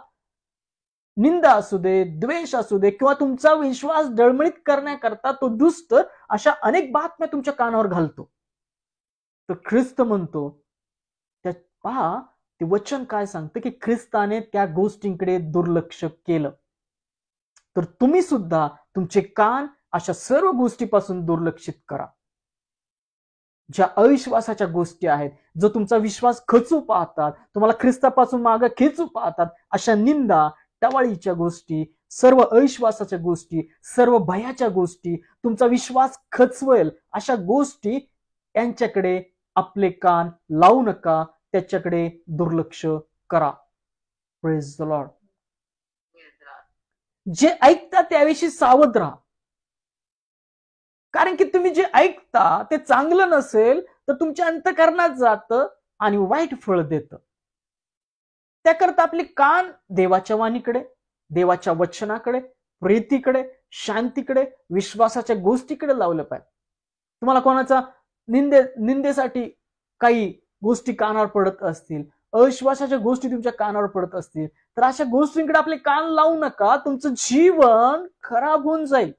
निंदा असू दे, द्वेष असू दे, किंवा तुमचा विश्वास डळमळीत करण्याकरता तो दुष्ट अशा अनेक बातम्या तुमच्या कानावर घालतो, तर ख्रिस्त म्हणतो, त्या पहा ते वचन काय सांगतं की ख्रिस्ताने त्या गोष्टींकडे दुर्लक्ष केलं तर तुम्ही सुद्धा तुमचे कान अशा सर्व गोष्टीपासून दुर्लक्षित करा. ज्या अविश्वासाच्या गोष्टी आहेत, जो तुमचा विश्वास खचू पाहतात, तुम्हाला ख्रिस्तापासून मागे खेचू पाहतात, अशा निंदा, टवाळीच्या गोष्टी, सर्व अविश्वासाच्या गोष्टी, सर्व भयाच्या गोष्टी, तुमचा विश्वास खचवेल अशा गोष्टी, यांच्याकडे आपले कान लावू नका, त्याच्याकडे दुर्लक्ष करा. Praise the Lord. जे ऐकता त्याविषयी सावध राहा, कारण की तुम्ही जे ऐकता ते चांगलं नसेल तर तुमच्या अंतःकरणात जातं आणि वाईट फळ देतं. त्याकरता आपले कान देवाच्या वाणीकडे, देवाच्या वचनाकडे, प्रीतीकडे, शांतीकडे, विश्वासाच्या गोष्टीकडे लावलं पाहिजे. तुम्हाला कोणाचा निंदेसाठी काही गोष्टी कानावर पडत असतील, अविश्वासाच्या गोष्टी तुमच्या कानावर पडत असतील, तर अशा गोष्टींकडे आपले कान लावू नका, तुमचं जीवन खराब होऊन जाईल.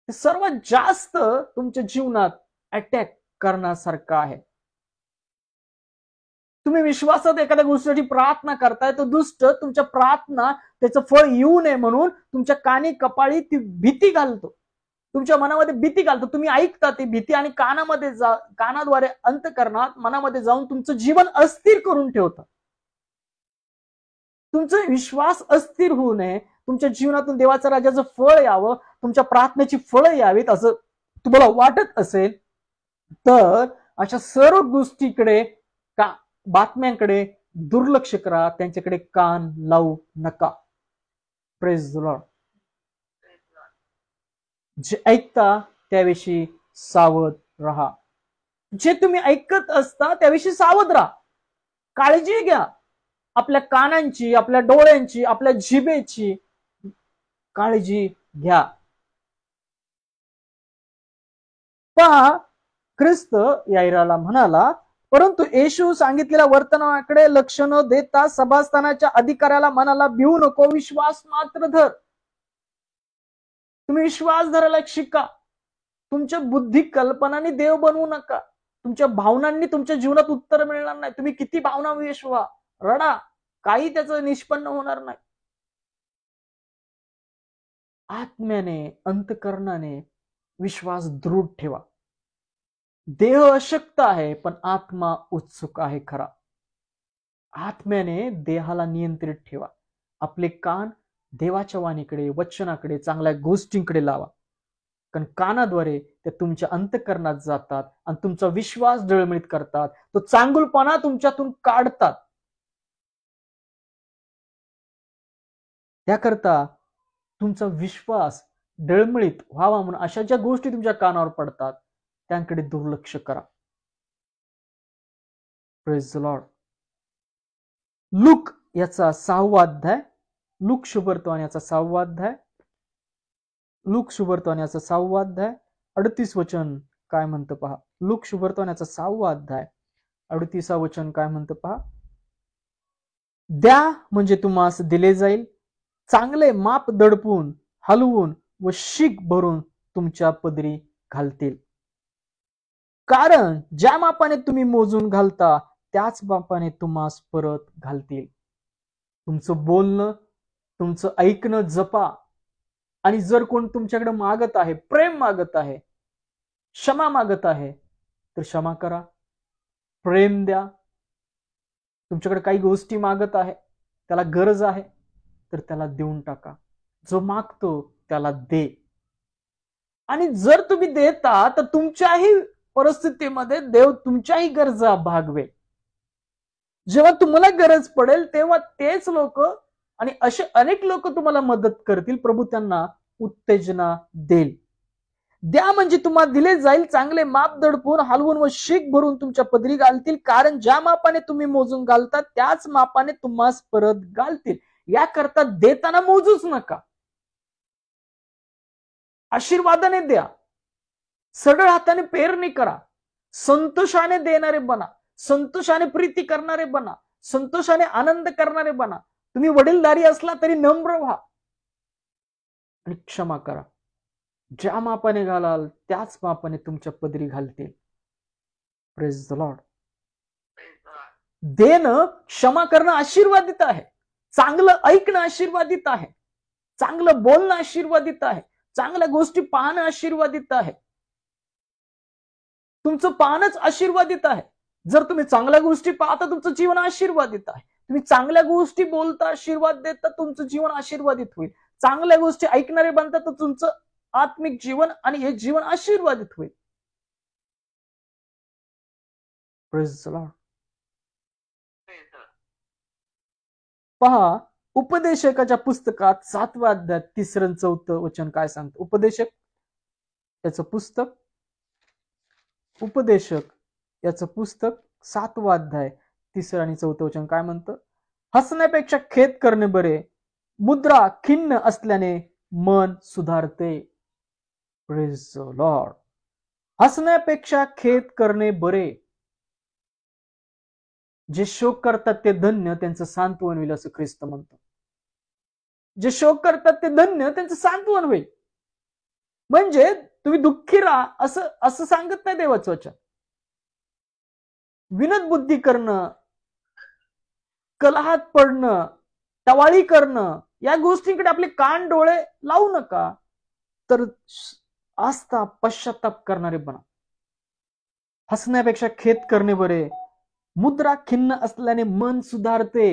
सर्वात जास्त तुमच्या जीवनात अटॅक करण्यासारखं आहे. तुम्ही विश्वासात एखाद्या गोष्टीसाठी प्रार्थना करताय, तो दुष्ट तुमच्या प्रार्थना त्याचं फळ येऊ नये म्हणून तुमच्या कानी कपाळी ती भीती घालतो, तुमच्या मनामध्ये भीती घालतो. तुम्ही ऐकता ती भीती आणि कानाद्वारे अंतःकरणात, मनामध्ये जाऊन तुमचं जीवन अस्थिर करून ठेवतं. तुमचा विश्वास अस्थिर होऊ नये, तुमच्या जीवनातून देवाच्या राज्याचं फळ यावं, तुमच्या प्रार्थनेची फळं यावीत असं तुम्हाला वाटत असेल तर अशा सर्व गोष्टीकडे, बातम्यांकडे, दुर्लक्ष करा, त्यांच्याकडे कान लावू नका. Praise the Lord. जे ऐकता त्याविषयी सावध राहा. जे तुम्ही ऐकत असता त्याविषयी सावध राहा. काळजी घ्या. आपल्या कानांची, आपल्या डोळ्यांची, आपल्या जिभेची काळजी घ्या. पहा, ख्रिस्त याईराला म्हणाला, परंतु येशू सांगितलेल्या वर्तनाकडे लक्ष न देता सभास्थानाच्या अधिकाऱ्याला म्हणाला, भिवू नको, विश्वास मात्र धर. तुम्ही विश्वास धरायला शिका. तुमच्या बुद्धी कल्पनांनी देव बनवू नका. तुमच्या भावनांनी तुमच्या जीवनात उत्तर मिळणार नाही. तुम्ही किती भावना विश्वा रडा, काही त्याचं निष्पन्न होणार नाही. आत्म्याने, अंतकरणाने विश्वास दृढ ठेवा. देह अशक्त आहे पण आत्मा उत्सुक आहे खरा. आत्म्याने देहाला नियंत्रित ठेवा. आपले कान देवाच्या वाणीकडे, वचनाकडे, चांगल्या गोष्टींकडे लावा. कारण कानाद्वारे ते तुमच्या अंतकरणात जातात आणि तुमचा विश्वास डळमळीत करतात. तो चांगुलपणा तुमच्यातून काढतात. त्याकरता तुमचा विश्वास डळमळीत व्हावा म्हणून अशा ज्या गोष्टी तुमच्या कानावर पडतात त्यांकडे दुर्लक्ष करा. Praise the Lord. लूक याचा 6वा अध्याय, लूक शुभवर्तमान याचा 6वा अध्याय, लूक शुभवर्तमान याचा 6वा अध्याय 38 वचन काय म्हणतं पहा. लूक शुभवर्तमान याचा 6वा अध्याय 38 वचन काय म्हणतं पहा. द्या म्हणजे तुम्हास दिले जाईल, चांगले माप दडपून, हलवून व शीक भरून तुमच्या पदरी घालतील. कारण ज्या मापाने तुम्ही मोजून घालता त्याच मापाने तुम्हास परत घालतील. तुमचं बोलणं, तुमचं ऐकणं जपा. आणि जर कोण तुमच्याकडे मागत आहे, प्रेम मागत आहे, क्षमा मागत आहे, तर क्षमा करा, प्रेम द्या. तुमच्याकडे काही गोष्टी मागत आहे, त्याला गरज आहे, तर त्याला देऊन टाका. जो मागतो त्याला दे. आणि जर तुम्ही देता तर तुमच्याही परिस्थितीमध्ये देव तुमच्याही गरजा भागवेल. जेव्हा तुम्हाला गरज पडेल तेव्हा तेच लोक आणि असे अनेक लोक तुम्हाला मदत करतील. प्रभू त्यांना उत्तेजना देईल. द्या म्हणजे तुम्हाला दिले जाईल, चांगले माप दडपून, हलवून व शीक भरून तुमच्या पदरी घालतील. कारण ज्या मापाने तुम्ही मोजून घालता त्याच मापाने तुम्हास परत घालतील. याकरता देताना मोजूच नका. आशीर्वादाने द्या. सरळ हाताने पेरणी करा. संतोषाने देणारे बना. संतोषाने प्रीती करणारे बना. संतोषाने आनंद करणारे बना. तुम्ही वडीलधारी असला तरी नम्र व्हा आणि क्षमा करा. ज्या मापाने घालाल त्याच मापाने तुमच्या पदरी घालतील. Praise the Lord. देणं, क्षमा करणं आशीर्वादित आहे. चांगलं ऐकणं आशीर्वादित आहे. चांगलं बोलणं आशीर्वादित आहे. चांगल्या गोष्टी पाहणं आशीर्वादित आहे. तुमचं पाहणंच आशीर्वादित आहे. जर तुम्ही चांगल्या गोष्टी पाहता तुमचं जीवन आशीर्वादित आहे. तुम्ही चांगल्या गोष्टी बोलता, आशीर्वाद देता, तुमचं जीवन आशीर्वादित होईल. चांगल्या गोष्टी ऐकणारे बनता तर तुमचं आत्मिक जीवन आणि हे जीवन आशीर्वादित होईल. Praise the Lord. पहा, उपदेशकाच्या पुस्तकात 7व्या अध्यायात 3 आणि 4 वचन काय सांगतं. उपदेशक याचं पुस्तक, उपदेशक याचं पुस्तक 7वा अध्याय 3 आणि 4 वचन काय म्हणतं. हसण्यापेक्षा खेद करणे बरे, मुद्रा खिन्न असल्याने मन सुधारते. Praise the Lord. हसण्यापेक्षा खेद करणे बरे. जे शोक करतात ते धन्य, त्यांचं सांत्वन होईल असं ख्रिस्त म्हणतो. जे शोक करतात ते धन्य, त्यांचं सांत्वन होईल. म्हणजे तुम्ही दुःखी राहा असं सांगत नाही देवाचं वचन. विनत बुद्धी करणं, कलहात पडणं, टवाळी करणं, या गोष्टींकडे आपले कान डोळे लावू नका. तर आस्था पश्चाताप करणारे बना. हसण्यापेक्षा खेद करणे बरे, मुद्रा खिन्न असल्याने मन सुधारते.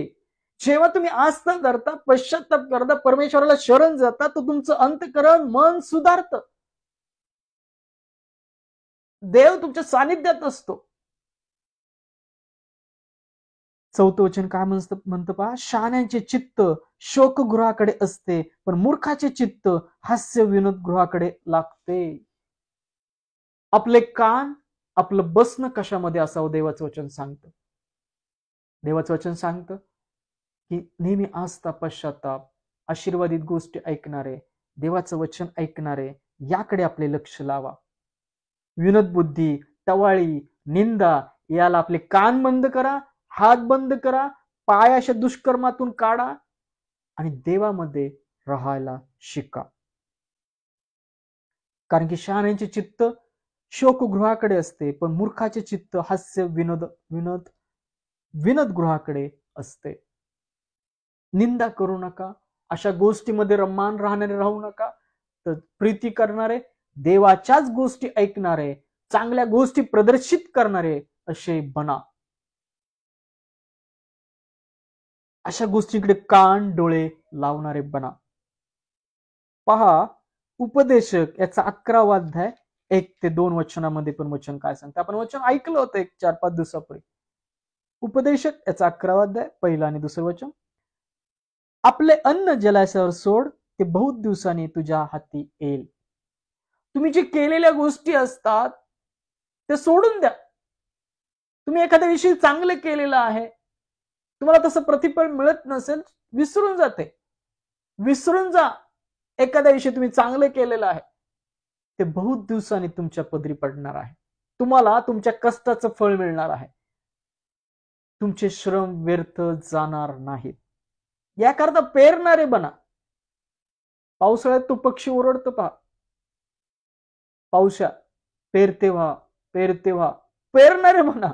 जेव्हा तुम्ही आस्था धरता, पश्चाताप करता, परमेश्वराला शरण जाता, तर तुमचं अंतकरण, मन सुधारतं. देव तुमच्या सानिध्यात असतो. चौथं वचन काय म्हणतं पहा, शहाण्यांचे चित्त शोकगृहाकडे असते पण मूर्खाचे चित्त हास्य विनोद गृहाकडे लागते. आपले कान, आपलं बसणं कशामध्ये असावं देवाचं वचन सांगतं. देवाचं वचन सांगतं की नेहमी आस्था, पश्चाताप, आशीर्वादित गोष्टी ऐकणारे, देवाचं वचन ऐकणारे, याकडे आपले लक्ष लावा. विनोद बुद्धी, टवाळी, निंदा याला आपले कान बंद करा, हात बंद करा, पाय अशा दुष्कर्मातून काढा आणि देवामध्ये राहायला शिका. कारण की शहाण्यांचे चित्त शोकगृहाकडे असते पण मूर्खाचे चित्त हास्य विनोद गृहाकडे असते. निंदा करू नका, अशा गोष्टीमध्ये रममान राहणारे राहू नका, तर प्रीती करणारे, देवाच्याच गोष्टी ऐकणारे, चांगल्या गोष्टी प्रदर्शित करणारे असे बना. अशा गोष्टीकडे कान डोळे लावणारे बना. पहा, उपदेशक याचा 11वा अध्याय 1 ते 2 वचनामध्ये पण वचन काय सांगतं. आपण वचन ऐकलं होतं एक 4-5 दिवसापूर्वी. उपदेशक याचा 11वा अध्याय 1 आणि 2 वचन. आपले अन्न जलाशयावर सोड, ते बहुत दिवसांनी तुझ्या हाती येईल. तुम्ही जे केलेल्या गोष्टी असतात ते सोडून द्या. तुम्ही एखाद्या विषयी चांगलं केलेलं आहे, तुम्हाला तसं प्रतिफळ मिळत नसेल, विसरून जाते. विसरून जा. एखाद्या विषयी तुम्ही चांगलं केलेलं आहे, ते बहुत दिवसांनी तुमच्या पदरी पडणार आहे. तुम्हाला तुमच्या कष्टाचं फळ मिळणार आहे. तुमचे श्रम व्यर्थ जाणार नाहीत. याकरता पेरणारे बना. पावसाळ्यात तो पक्षी ओरडतो पहा. पावसा पेरते व्हा, पेरणारे बना.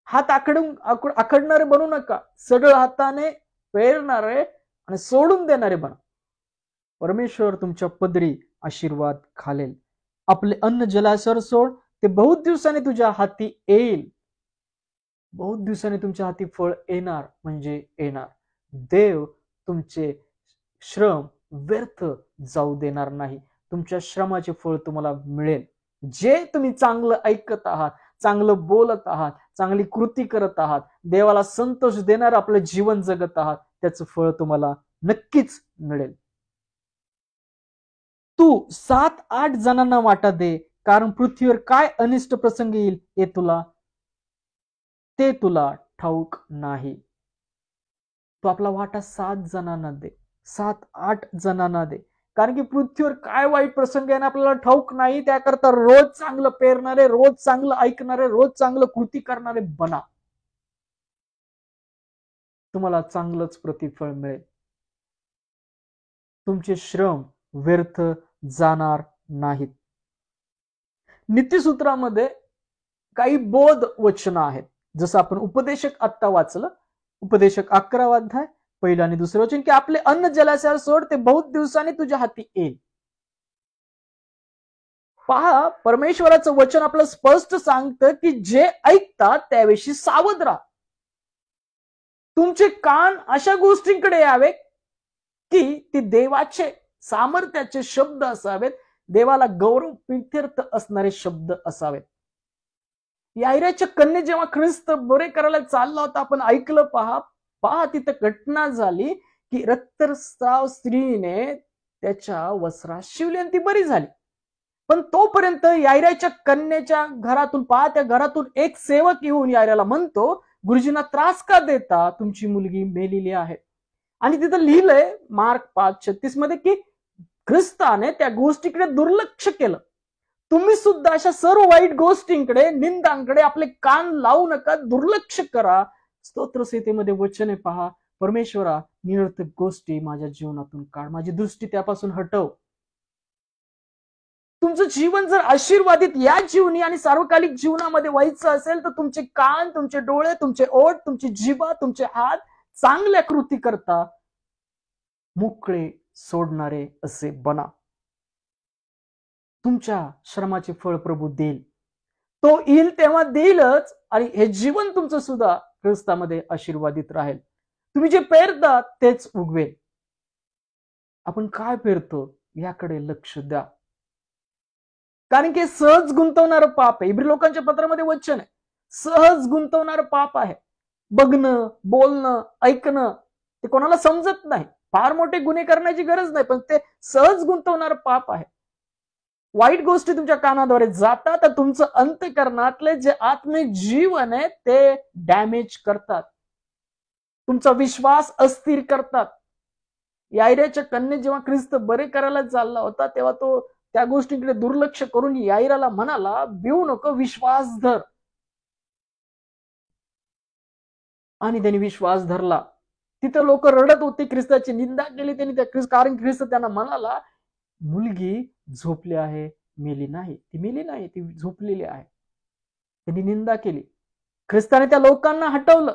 हात आखडणारे बनू नका. सरळ हाताने पेरणारे आणि सोडून देणारे बना. परमेश्वर तुमच्या पदरी आशीर्वाद घालेल. आपले अन्न जलाशयावर सोड, ते बहुत दिवसांनी तुझ्या हाती येईल. बहुत दिवसांनी तुमच्या हाती फळ येणार म्हणजे येणार. देव तुमचे श्रम व्यर्थ जाऊ देणार नाही. तुमच्या श्रमाचे फळ तुम्हाला मिळेल. जे तुम्ही चांगलं ऐकत आहात, चांगलं बोलत आहात, चांगली कृती करत आहात, देवाला संतोष देणार आपलं जीवन जगत आहात, त्याचं फळ तुम्हाला नक्कीच मिळेल. तू 7-8 जणांना वाटा दे, कारण पृथ्वीवर काय अनिष्ट प्रसंग येईल ते तुला ठाऊक नाही. तो आपला वाटा 7 जणांना दे, 7-8 जणांना दे. कारण की पृथ्वीवर काय वाईट प्रसंग आहे आपल्याला ठाऊक नाही. त्याकरता रोज चांगलं पेरणारे, रोज चांगलं ऐकणारे, रोज चांगलं कृती करणारे बना. तुम्हाला चांगलंच प्रतिफळ मिळेल. तुमचे श्रम व्यर्थ जाणार नाहीत. नीतिसूत्रामध्ये काही बोध वचन आहेत. जसं आपण उपदेशक आत्ता वाचलं, उपदेशक 11वा अध्याय 1 आणि 2 वचन, की आपले अन्न जलाशयावर सोड, ते बहुत दिवसांनी तुझ्या हाती येईल. पहा, परमेश्वराचं वचन आपलं स्पष्ट सांगतं की जे ऐकतात त्याविषयी सावध राहा. तुमचे कान अशा गोष्टींकडे यावे की ते देवाचे सामर्थ्याचे शब्द असावेत, देवाला गौरव प्रीत्यर्थ असणारे शब्द असावेत. यायराच्या कन्ये जेव्हा ख्रिस्त बरे करायला चालला होता, आपण ऐकलं. पहा तिथं घटना झाली की रक्तस्राव स्त्रीने त्याच्या वस्त्रात शिवली आणि ती बरी झाली. पण तोपर्यंत यायराच्या कन्येच्या घरातून त्या घरातून एक सेवक येऊन यायराला म्हणतो, गुरुजींना त्रास का देता, तुमची मुलगी मेलेली आहे. आणि तिथं लिहिलंय मार्क 5:36 मध्ये की ख्रिस्ताने त्या गोष्टीकडे दुर्लक्ष केलं. तुम्ही सुद्धा अशा सर्व वाईट गोष्टींकडे, निंदांकडे आपले कान लावू नका, दुर्लक्ष करा. स्तोत्रसंहितेमध्ये वचन आहे पहा, परमेश्वरा निरर्थक गोष्टी माझ्या जीवनातून काढ, माझी दृष्टी त्यापासून हटव. तुमचं जीवन जर आशीर्वादित या जीवनी आणि सार्वकालिक जीवनामध्ये व्हायचं असेल, तर तुमचे कान, तुमचे डोळे, तुमचे ओठ, तुमची जिभा, तुमचे हात चांगल्या कृती करता मोकळे सोडणारे असे बना. तुमच्या श्रमाचे फळ प्रभू देईल. तो येईल तेव्हा देईलच. आणि हे जीवन तुमचं सुद्धा ख्रिस्तामध्ये आशीर्वादित राहील. तुम्ही जे पेरता तेच उगवेल. आपण काय पेरतो याकडे लक्ष द्या. कारण की सहज गुंतवणारं पाप आहे. इब्री लोकांच्या पत्रामध्ये वचन आहे, सहज गुंतवणारं पाप आहे. बघणं, बोलणं, ऐकणं ते कोणाला समजत नाही. फार मोठे गुन्हे करण्याची गरज नाही, पण ते सहज गुंतवणारं पाप आहे. वाईट गोष्टी तुमच्या कानाद्वारे जातात तर तुमचं अंतःकरणातले जे आत्मिक जीवन आहे ते डॅमेज करतात, तुमचा विश्वास अस्थिर करतात. यायराच्या कन्ये जेव्हा ख्रिस्त बरे करायला चालला होता तेव्हा तो त्या गोष्टींकडे दुर्लक्ष करून यायराला म्हणाला, भिवू नको, विश्वास धर. आणि त्यांनी विश्वास धरला. तिथं लोक रडत होते, ख्रिस्ताची निंदा केली त्यांनी, कारण ख्रिस्त त्यांना म्हणाला, मुलगी झोपली आहे, मेली नाही. ती मेली नाही, ती झोपलेली आहे. त्यांनी निंदा केली. ख्रिस्ताने त्या लोकांना हटवलं.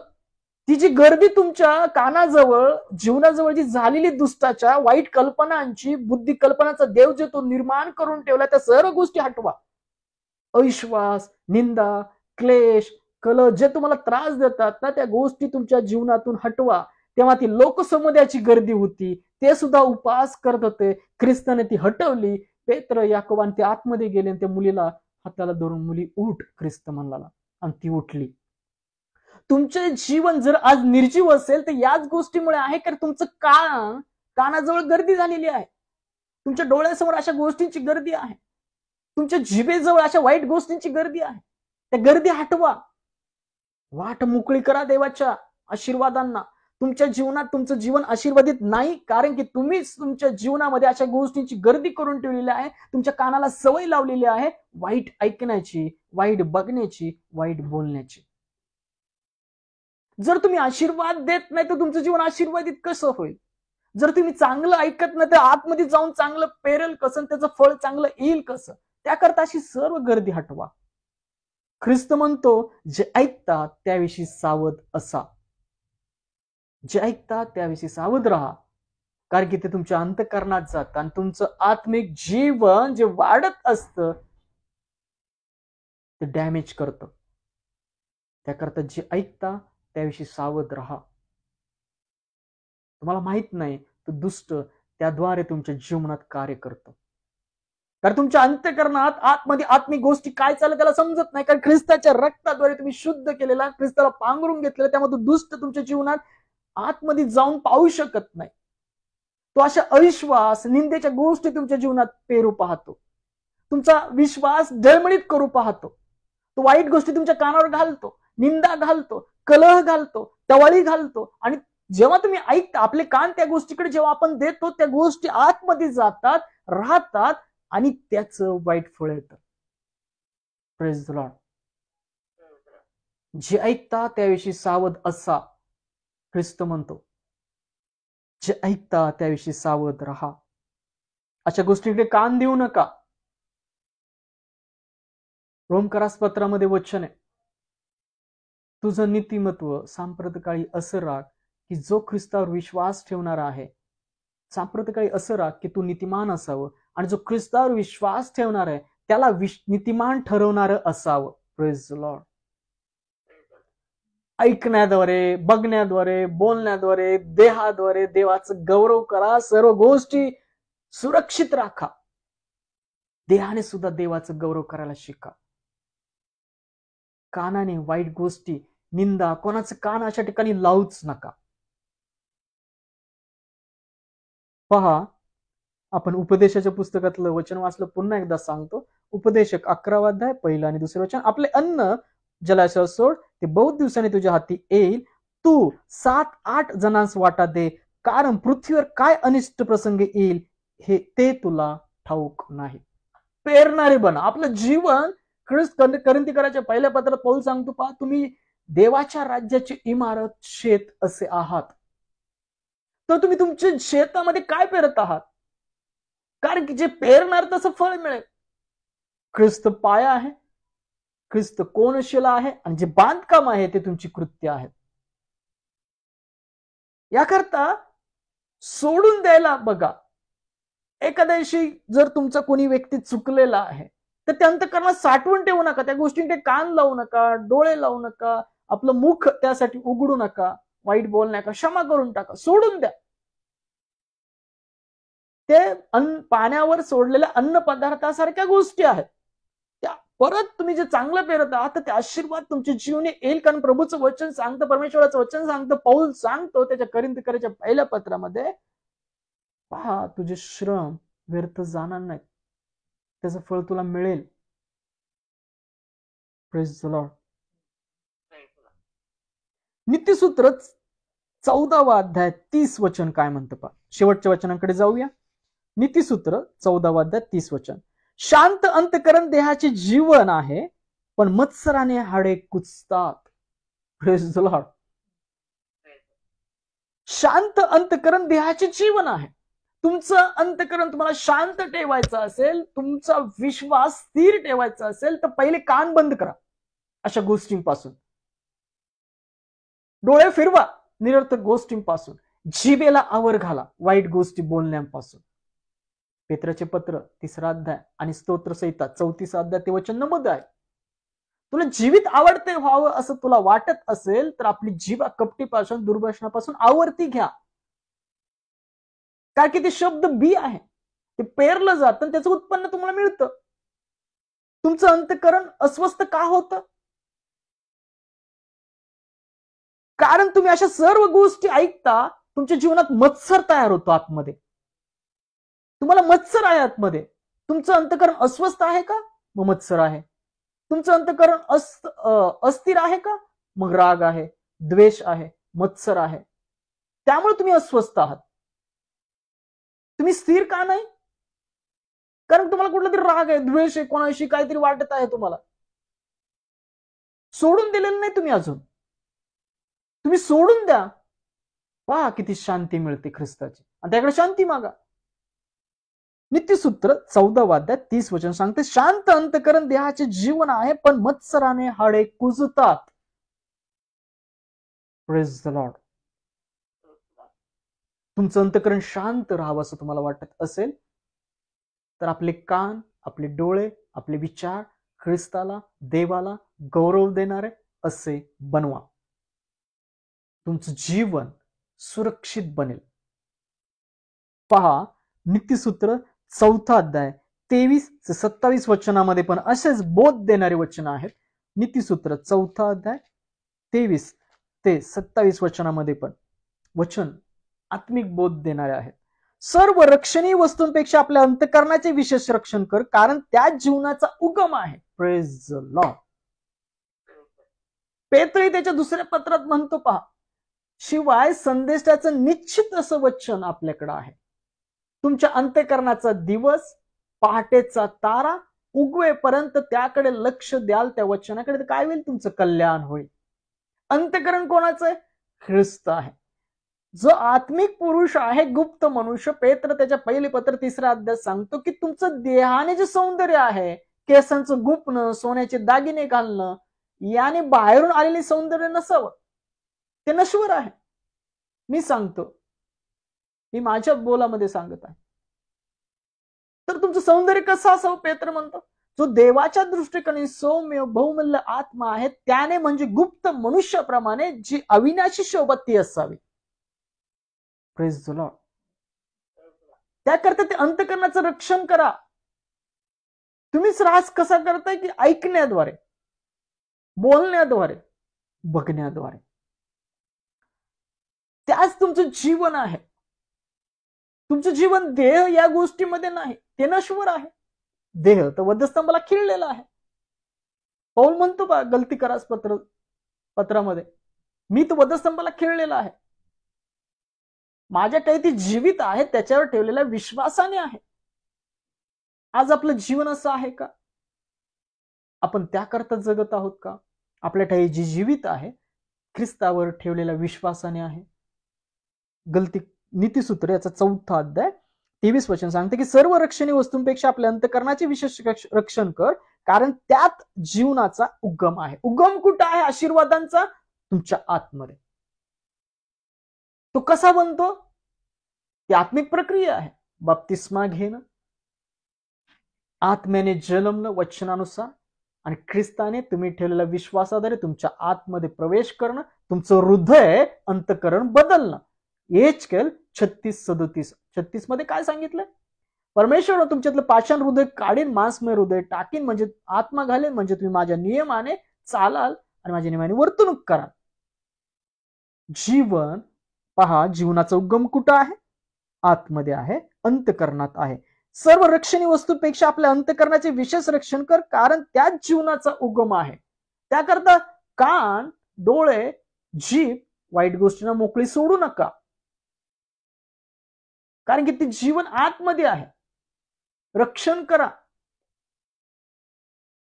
ती जी गर्दी तुमच्या कानाजवळ, जीवनाजवळ जी झालेली दुष्टाच्या, वाईट कल्पनांची, बुद्धी कल्पनाचा देव जे तो निर्माण करून ठेवला, त्या सर्व गोष्टी हटवा. अविश्वास, निंदा, क्लेश, कलह जे तुम्हाला त्रास देतात ना, त्या गोष्टी तुमच्या जीवनातून हटवा. तेव्हा ती लोकसमुदायाची गर्दी होती, ते सुद्धा उपवास करत होते. ख्रिस्ताने ती हटवली. पेत्र, याकोबान ते आतमध्ये गेले आणि त्या मुलीला हाताला धरून, मुली उठ, ख्रिस्त म्हणला, आणि ती उठली. तुमचे जीवन जर आज निर्जीव असेल तर याच गोष्टीमुळे आहे, कारण तुमचं कानाजवळ गर्दी झालेली आहे. तुमच्या डोळ्यासमोर अशा गोष्टींची गर्दी आहे, तुमच्या जिभेजवळ अशा वाईट गोष्टींची गर्दी आहे. त्या गर्दी हटवा, वाट मोकळी करा देवाच्या आशीर्वादांना. तुमच्या जीवनात तुमचं जीवन आशीर्वादित नाही, कारण की तुम्हीच तुमच्या जीवनामध्ये अशा गोष्टींची गर्दी करून ठेवलेली आहे. तुमच्या कानाला सवय लावलेली आहे वाईट ऐकण्याची, वाईट बघण्याची, वाईट बोलण्याची. जर तुम्ही आशीर्वाद देत नाही तर तुमचं जीवन आशीर्वादित कसं होईल? जर तुम्ही चांगलं ऐकत नाही तर आतमध्ये जाऊन चांगलं पेरेल कसं, त्याचं फळ चांगलं येईल कसं? त्याकरता अशी सर्व गर्दी हटवा. ख्रिस्त म्हणतो, जे ऐकतात त्याविषयी सावध असा. जे ऐकतात त्याविषयी सावध राहा, कारण की ते तुमच्या अंतःकरणात जातं आणि तुमचं आत्मिक जीवन जे वाढत असतं ते डॅमेज करतं. त्याकरता जे ऐकता त्याविषयी सावध राहा. तुम्हाला माहित नाही तो दुष्ट त्याद्वारे तुमच्या जीवनात कार्य करतो, कारण तुमच्या अंतःकरणात आतमध्ये आत्मिक गोष्टी काय चाललं त्याला समजत नाही. कारण ख्रिस्ताच्या रक्ताद्वारे तुम्ही शुद्ध केलेला, ख्रिस्ताला पांघरून घेतलेला, त्यामध्ये दुष्ट तुमच्या जीवनात आतमध्ये जाऊन पाहू शकत नाही. तो अशा अविश्वास, निंदेच्या गोष्टी तुमच्या जीवनात पेरू पाहतो, तुमचा विश्वास डळमळीत करू पाहतो. तो वाईट गोष्टी तुमच्या कानावर घालतो, निंदा घालतो, कलह घालतो, टवाळी घालतो. आणि जेव्हा तुम्ही ऐकता, आपले कान त्या गोष्टीकडे जेव्हा आपण देतो, त्या गोष्टी आतमध्ये जातात, राहतात आणि त्याचं वाईट फळ येतं. Praise the Lord. जे ऐकता त्याविषयी सावध असा, ख्रिस्त म्हणतो. जे ऐकता त्याविषयी सावध राहा. अशा गोष्टीकडे कान देऊ नका. रोमकरास पत्रामध्ये वचन आहे, तुझं नीतिमत्व सांप्रतकाळी असं राख की जो ख्रिस्तावर विश्वास ठेवणारा आहे. सांप्रतकाळी असं राख की तू नीतिमान असावं, आणि जो ख्रिस्तावर विश्वास ठेवणार आहे त्याला नीतिमान ठरवणारं असावं. Praise the Lord. ऐकण्याद्वारे, बघण्याद्वारे, बोलण्याद्वारे, देहाद्वारे देवाचं गौरव करा. सर्व गोष्टी सुरक्षित राखा. देहाने सुद्धा देवाचं गौरव करायला शिका. कानाने वाईट गोष्टी, निंदा, कोणाचं कान अशा ठिकाणी लावूच नका. पहा, आपण उपदेशाच्या पुस्तकातलं वचन वाचलं, पुन्हा एकदा सांगतो. उपदेशक 11वा अध्याय 1 आणि 2 वचन, आपले अन्न जलाशयात सोड, ते बहुत दिवसांनी तुझ्या हाती येईल. तू 7-8 जणांस वाटा दे, कारण पृथ्वीवर काय अनिष्ट प्रसंग येईल हे ते तुला ठाऊक नाही. पेरणारे बना. आपलं जीवन करंथीकराच्या पहिल्या पत्रात पौल सांगतो, पहा, तुम्ही देवाच्या राज्याची इमारत, शेत असे आहात. तर तुम्ही तुमच्या शेतामध्ये काय पेरत आहात? कारण की जे पेरणार तसं फळ मिळेल. ख्रिस्त पाया आहे, ख्रिस्त कोनशिला आहे, आणि जे बांधकाम आहे ते तुमची कृत्य आहेत. याकरता सोडून द्यायला बघा. एखाद्याशी जर तुमचा कोणी व्यक्ती चुकलेला आहे तर त्या अंतःकरणात साठवून ठेवू नका. त्या गोष्टींकडे कान लावू नका, डोळे लावू नका, आपलं मुख त्यासाठी उघडू नका, वाईट बोल नका, क्षमा करून टाका, सोडून द्या. ते पाण्यावर सोडलेल्या अन्न पदार्थासारख्या गोष्टी आहेत. त्या परत तुम्ही जे चांगलं पेरत आहात तर ते आशीर्वाद तुमच्या जीवने येईल, कारण प्रभूचं वचन सांगतं, परमेश्वराचं वचन सांगतं, पौल सांगतो त्याच्या कोरिन्थीकराच्या पहिल्या पत्रामध्ये, पहा तुझे श्रम व्यर्थ जाणार नाहीत, त्याचं फळ तुला मिळेल. Praise the Lord. नीतिसूत्र 14वा अध्याय 30 वचन काय म्हणतं पहा. शेवटच्या वचनाकडे जाऊया. नीतिसूत्र 14वा अध्याय 30 वचन. शांत अंतकरण देहाचे जीवन आहे, पण मत्सराने हाडे कुचतात. Praise the Lord. शांत अंतकरण देहाचे जीवन आहे. तुमचं अंतकरण तुम्हाला शांत ठेवायचं असेल, तुमचा विश्वास स्थिर ठेवायचा असेल, तर पहिले कान बंद करा अशा गोष्टींपासून, डोळे फिरवा निरर्थक गोष्टींपासून, जिभेला आवर घाला वाईट गोष्टी बोलण्यापासून. पेत्राचे पत्र 3रा अध्याय आणि स्तोत्र संहिता 34 अध्याय ते वचन नमूद आहे. तुला जीवित आवडते व्हावं असं तुला वाटत असेल तर आपली जीभ कपटीपासून, दुर्भाषणापासून आवरती घ्या. काय की ते शब्द बी आहे, ते पेरलं जातं, त्याचं उत्पन्न तुम्हाला मिळतं. तुमचं अंतकरण अस्वस्थ का होतं? कारण तुम्ही अशा सर्व गोष्टी ऐकता, तुमच्या जीवनात मत्सर तयार होतो आतमध्ये. तुम्हाला मत्सर आहे आतमध्ये. तुमचं अंतकरण अस्वस्थ आहे का? मग मत्सर आहे. तुमचं अंतकरण अस्थिर आहे का? मग राग आहे, द्वेष आहे, मत्सर आहे. त्यामुळे तुम्ही अस्वस्थ आहात. तुम्ही स्थिर का नाही? कारण तुम्हाला कुठला तरी राग आहे, द्वेष आहे, कोणाशी काहीतरी वाटत आहे, तुम्हाला सोडून दिलेलं नाही तुम्ही अजून. तुम्ही सोडून द्या, पहा किती शांती मिळते ख्रिस्ताची, आणि त्याकडे शांती मागा. नीतिसूत्र 14वा अध्याय 30 वचन सांगते, शांत अंतकरण देहाचे जीवन आहे, पण मत्सराने हाडे कुजतात. Praise the Lord. तुमचं अंतकरण शांत राहावं असं तुम्हाला वाटत असेल तर आपले कान, आपले डोळे, आपले विचार ख्रिस्ताला, देवाला गौरव देणारे असे बनवा. तुमचं जीवन सुरक्षित बनेल. पहा, नीतिसूत्र 4था अध्याय 23 ते 27 वचनामध्ये पण असेच बोध देणारे वचन आहेत. नीतिसूत्र 4था अध्याय 23 ते 27 वचनामध्ये पण वचन आत्मिक बोध देणारे आहेत. सर्व रक्षणीय वस्तूंपेक्षा आपल्या अंतकरणाचे विशेष रक्षण कर, कारण त्या जीवनाचा उगम आहे. Praise the Lord. पेत्री त्याच्या दुसऱ्या पत्रात म्हणतो, पहा, शिवाय संदेशाचं निश्चित असं वचन आपल्याकडे आहे. तुमच्या अंतकरणाचा दिवस, पहाटेचा तारा उगवेपर्यंत त्याकडे लक्ष द्याल, त्या वचनाकडे, तर काय होईल? तुमचं कल्याण होईल. अंतकरण कोणाचं आहे? ख्रिस्त आहे. जो आत्मिक पुरुष आहे, गुप्त मनुष्य, पेत्र त्याच्या पहिले पत्र 3रा अध्याय सांगतो की तुमचं देहाने जे सौंदर्य आहे, केसांचं गुपणं, सोन्याचे दागिने घालणं, याने बाहेरून आलेले सौंदर्य नसावं, ते नश्वर आहे. मी सांगतो, मी माझ्या बोलामध्ये सांगत आहे. तर तुमचं सौंदर्य कसं असावं? पेत्र म्हणतो, जो देवाच्या दृष्टिकोनाने सौम्य बहुमूल्य आत्मा आहे, त्याने म्हणजे गुप्त मनुष्याप्रमाणे जी अविनाशी शोभा ती असावी. Praise the Lord. त्याकरता ते अंतकरणाचं रक्षण करा. तुम्हीच राज कसा करताय? की ऐकण्याद्वारे, बोलण्याद्वारे, बघण्याद्वारे. त्याच तुमचं जीवन आहे. तुमचं जीवन देह या गोष्टीमध्ये नाही, ते नश्वर आहे. देह तर वधस्तंभाला खिळलेला आहे. पौल म्हणतो बा गलतीकरास पत्रामध्ये, मी तर वधस्तंभाला खिळलेला आहे. माझ्या काही ती जीवित आहे, त्याच्यावर ठेवलेल्या विश्वासाने आहे. आज आपलं जीवन असं आहे का? आपण त्याकरता जगत आहोत का? आपल्या ठाई जी जीवित आहे, ख्रिस्तावर ठेवलेल्या विश्वासाने आहे. नीतिसूत्र याचा 4था अध्याय 23 वचन सांगते की सर्व रक्षणीय वस्तूंपेक्षा आपल्या अंतकरणाचे विशेष रक्षण कर, कारण त्यात जीवनाचा उगम आहे. उगम कुठं आहे आशीर्वादांचा? तुमच्या आतमध्ये. तो कसा बनतो? ती आत्मिक प्रक्रिया आहे. बाप्तिस्मा घेणं, आत्म्याने जन्मणं वचनानुसार, आणि ख्रिस्ताने तुम्ही ठेवलेल्या विश्वासाद्वारे तुमच्या आतमध्ये प्रवेश करणं, तुमचं हृदय अंतकरण बदलणं. एचकेल 36:37 मध्ये काय सांगितलं? परमेश्वर तुमच्यातलं पाषाण हृदय काढीन, मांसमय हृदय टाकीन, म्हणजे आत्मा घालेन, म्हणजे तुम्ही माझ्या नियमाने चालाल आणि माझ्या नियमाने वर्तणूक कराल. जीवन पहा, जीवनाचा उगम कुठं आहे? आतमध्ये आहे, अंतःकरणात आहे. सर्व रक्षणी वस्तूपेक्षा आपल्या अंतःकरणाचे विशेष रक्षण कर, कारण त्याच जीवनाचा उगम आहे. त्याकरता कान, डोळे, जीभ वाईट गोष्टींना मोकळी सोडू नका, कारण की ते जीवन आतमध्ये आहे. रक्षण करा.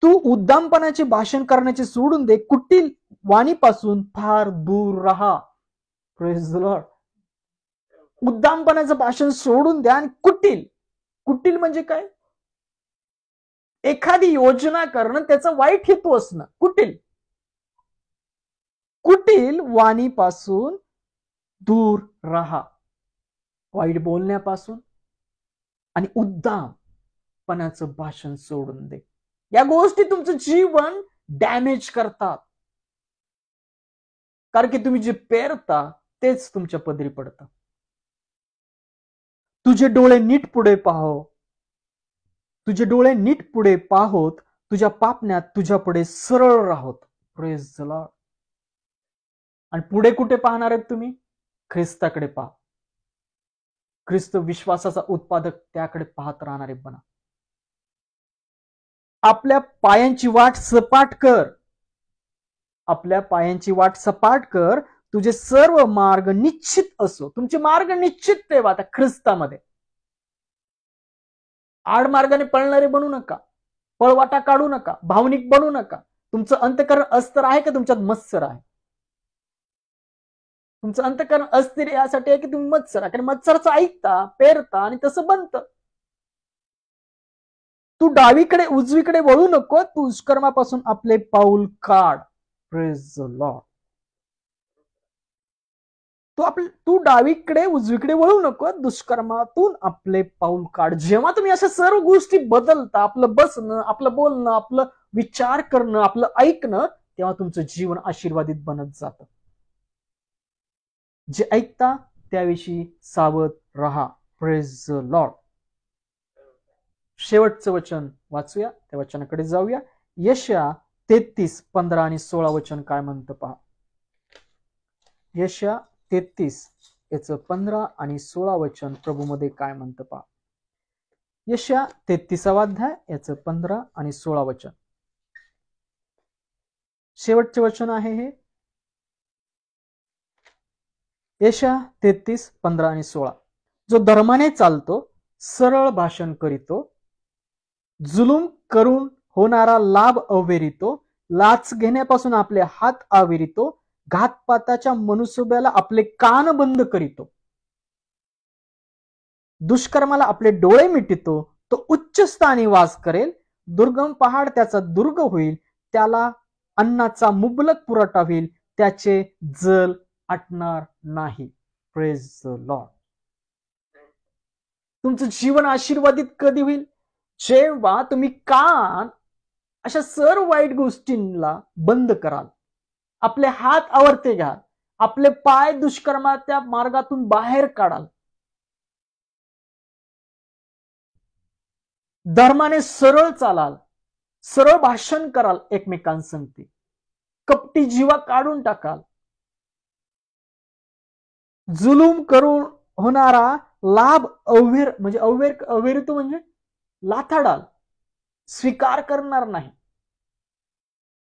तू उद्दामपणाचे भाषण करण्याचे सोडून दे, कुटील वाणीपासून फार दूर राहा. Praise the Lord. उद्दामपणाचं भाषण सोडून द्या. आणि कुटील, कुटील म्हणजे काय? एखादी योजना करणं, त्याचा वाईट हेतू असणं कुटील. कुटील वाणीपासून दूर राहा, वाईट बोलण्यापासून आणि उद्दामपणाचं भाषण सोडून दे. या गोष्टी तुमचं जीवन डॅमेज करतात, कारण की तुम्ही जे पेरता तेच तुमच्या पदरी पडतं. तुझे डोळे नीट पुढे पाहो, तुझे डोळे नीट पुढे पाहोत, तुझ्या पापण्यात तुझ्या पुढे सरळ राहोत. Praise the Lord. आणि पुढे कुठे पाहणार आहेत तुम्ही? ख्रिस्ताकडे पहा. ख्रिस्त विश्वासाचा उत्पादक, त्याकडे पाहत राहणारे बना. आपल्या पायांची वाट सपाट कर, आपल्या पायांची वाट सपाट कर, तुझे सर्व मार्ग निश्चित असो. तुमचे मार्ग निश्चित ठेवा आता ख्रिस्तामध्ये. आडमार्गाने पळणारे बनू नका, पळवाटा काढू नका, भावनिक बनू नका. तुमचं अंतःकरण अस्तर आहे का तुमच्यात मत्सर आहे? तुमचं अंतःकरण अस्थिर यासाठी आहे की तुम्ही मत्सर आहे? कारण मत्सरचं ऐकता, पेरता आणि तसं बनतं. तू डावीकडे उजवीकडे वळू नको, तू दुष्कर्मापासून आपले पाऊल काढ. Praise the Lord. तू डावीकडे उजवीकडे वळू नको, दुष्कर्मातून आपले पाऊल काढ. जेव्हा तुम्ही अशा सर्व गोष्टी बदलता, आपलं बसणं, आपलं बोलणं, आपलं विचार करणं, आपलं ऐकणं, तेव्हा तुमचं जीवन आशीर्वादित बनत जातं. जे ऐकता त्याविषयी सावध राहा. Praise the Lord. शेवटचं वचन वाचूया, त्या वचनाकडे जाऊया. यशया 33:15 आणि 16 वचन काय म्हणतं पहा. यशया 33 याचं 15 आणि 16 वचन प्रभूमध्ये काय म्हणतं पहा. यशया 33वा अध्याय याचं 15 आणि 16 वचन. शेवटचे वचन आहे हे. यशया 33:15 आणि 16. जो धर्माने चालतो, सरळ भाषण करीतो, जुलूम करून होणारा लाभ अवेरितो, लाच घेण्यापासून आपले हात आवेरितो, घातपाताच्या मनुसुब्याला आपले कान बंद करीतो, दुष्कर्माला आपले डोळे मिटितो, तो उच्च स्थानी वास करेल, दुर्गम पहाड त्याचा दुर्ग होईल, त्याला अन्नाचा मुबलक पुरवठा होईल, त्याचे जल आटणार नाही. Praise the Lord. तुमचं जीवन आशीर्वादित कधी होईल? जेव्हा तुम्ही कान अशा सर्व वाईट गोष्टींना बंद कराल, आपले हात आवरते घ्याल, आपले पाय दुष्कर्माच्या मार्गातून बाहेर काढाल, धर्माने सरळ चालाल, सरळ भाषण कराल एकमेकांसंगती, कपटी जीवा काढून टाकाल, जुलूम करून होणारा लाभ अवेरितो म्हणजे लाथाडाल, स्वीकार करणार नाही,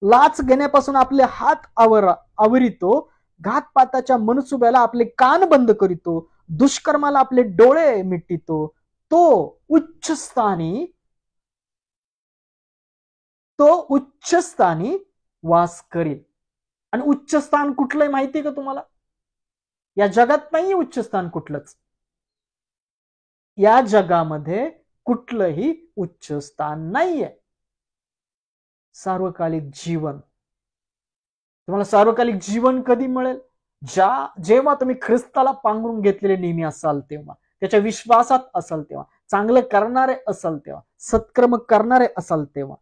लाच घेण्यापासून आपले हात आवरितो, घातपाताच्या मनसुब्याला आपले कान बंद करीतो, दुष्कर्माला आपले डोळे मिटितो, तो उच्च स्थानी वास करेल. आणि उच्च स्थान कुठलंय माहितीये का तुम्हाला? या जगात नाहीये उच्च स्थान कुठलंच. या जगामध्ये कुठलंही उच्च स्थान नाहीये. सार्वकालिक जीवन. तुम्हाला सार्वकालिक जीवन कधी मिळेल? जेव्हा तुम्ही ख्रिस्ताला पांघरून घेतलेले नेहमी असाल तेव्हा, त्याच्या विश्वासात असाल तेव्हा, चांगलं करणारे असाल तेव्हा, सत्कर्म करणारे असाल तेव्हा.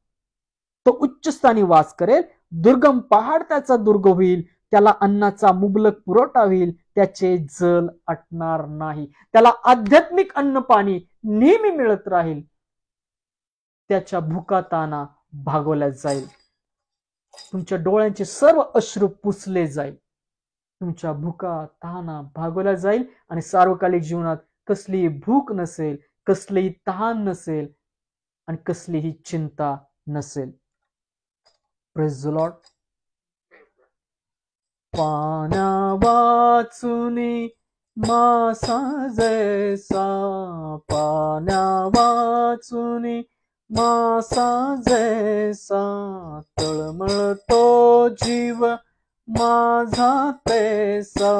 तो उच्च स्थानी वास करेल, दुर्गम पहाड त्याचा दुर्ग होईल, त्याला अन्नाचा मुबलक पुरवठा होईल, त्याचे जल आटणार नाही. त्याला आध्यात्मिक अन्न पाणी नेहमी मिळत राहील, त्याच्या भुका ताना भागवल्या जाईल. तुमच्या डोळ्यांचे सर्व अश्रू पुसले जाईल. तुमच्या भुका ताना भागवल्या जाईल आणि सार्वकालिक जीवनात कसलीही भूक नसेल, कसलीही तहान नसेल आणि कसलीही चिंता नसेल. Praise the Lord. पाण्या वाचुनी मासा जैसा, पाण्या वाचुनी मासा जैसा, तळमळतो जीव माझा तैसा,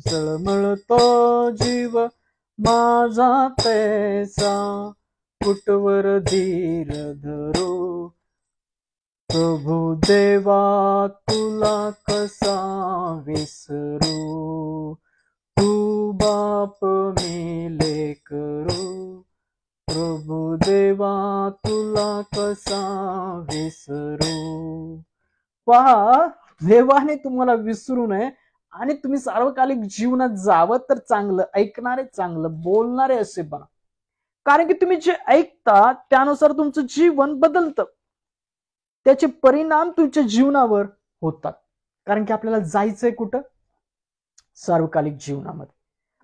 जळमळतो जीव माझा तैसा, कुटवर धीर धरू प्रभु देवा तुला कसा विसरू, तू बाप मी लेकरू, प्रभु देवा तुला कसा विसरू. पहा, देवाने तुम्हाला विसरू नये आणि तुम्ही सार्वकालिक जीवनात जावं तर चांगलं ऐकणारे, चांगलं बोलणारे असे बना. कारण की तुम्ही जे ऐकता त्यानुसार तुमचं जीवन बदलतं, त्याचे परिणाम तुमच्या जीवनावर होतात. कारण की आपल्याला जायचंय कुठं? सार्वकालिक जीवनामध्ये.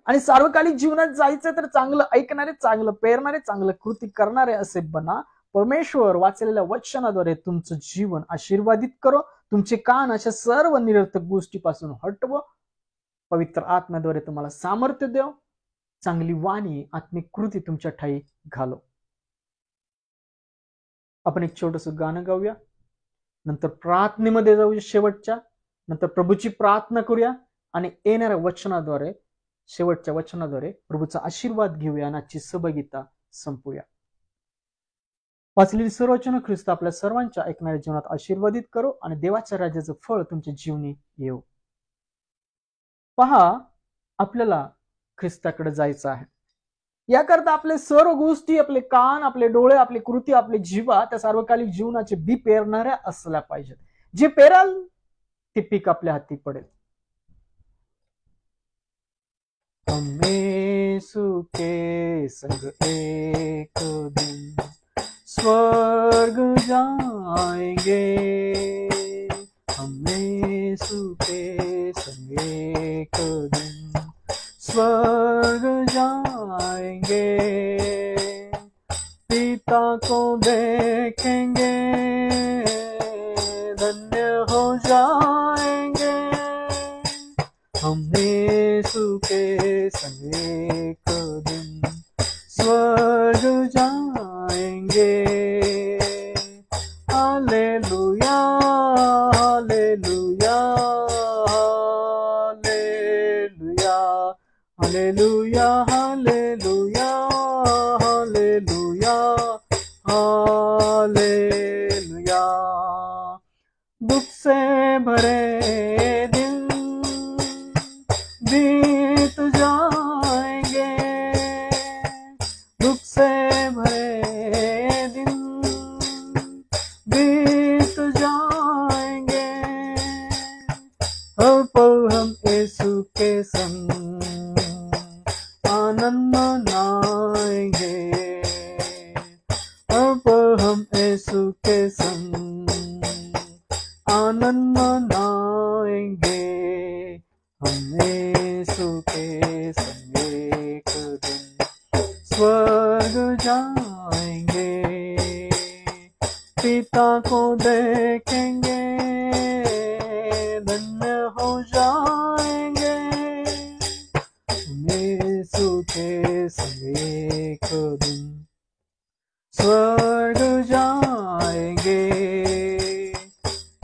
आणि सार्वकालिक जीवनात जायचंय तर चांगलं ऐकणारे, चांगलं पेरणारे, चांगलं कृती करणारे असे बना. परमेश्वर वाचलेल्या वचनाद्वारे तुमचं जीवन आशीर्वादित करो. तुमचे कान अशा सर्व निरर्थक गोष्टीपासून हटव. पवित्र आत्म्याद्वारे तुम्हाला सामर्थ्य देव. चांगली वाणी, आत्मिक कृती तुमच्या ठाई घालो. आपण एक छोटस गाणं गाऊया, नंतर प्रार्थनेमध्ये जाऊया शेवटच्या, नंतर प्रभूची प्रार्थना करूया आणि येणाऱ्या वचनाद्वारे, शेवटच्या वचनाद्वारे प्रभूचा आशीर्वाद घेऊया आणि आजची सहभागिता संपूया. वाचलेली सर्व वचनं ख्रिस्त आपल्या सर्वांच्या ऐकणाऱ्या जीवनात आशीर्वादित करो आणि देवाच्या राज्याचं फळ तुमच्या जीवनी येऊ. पहा, आपल्याला ख्रिस्ताकडे जायचं आहे. याकरता आपले सर्व गोष्टी, आपले कान, आपले डोळे, आपली कृती, आपले जीवा त्या सार्वकालिक जीवनाचे बी पेरणाऱ्या असल्या पाहिजेत. जे पेराल ते पीक आपल्या हाती पडेल. हम यीशु के संग एक दिन स्वर्ग जाएंगे, हम यीशु के संग एक दिन स्वर्ग जाएंगे, पिता को देखेंगे, धन्य हो जाएंगे, हम यीशु के संग एक दिन स्वर्ग जाएंगे. Hallelujah, hallelujah, hallelujah, hallelujah, hallelujah, hallelujah. दुख से भरे दिन बीत जाएंगे, दुख से भरे दिन बीत जाएंगे, हर पल हम यीशु के संग आनंद मनाएंगे, हर पल हम यीशु के संग आनंद मनाएंगे, हम यीशु के संग एक दिन स्वर्ग जाएंगे, पिता को देखेंगे, धन्य हो जाएंगे, यीशु के संग एक दिन स्वर्ग जाएंगे.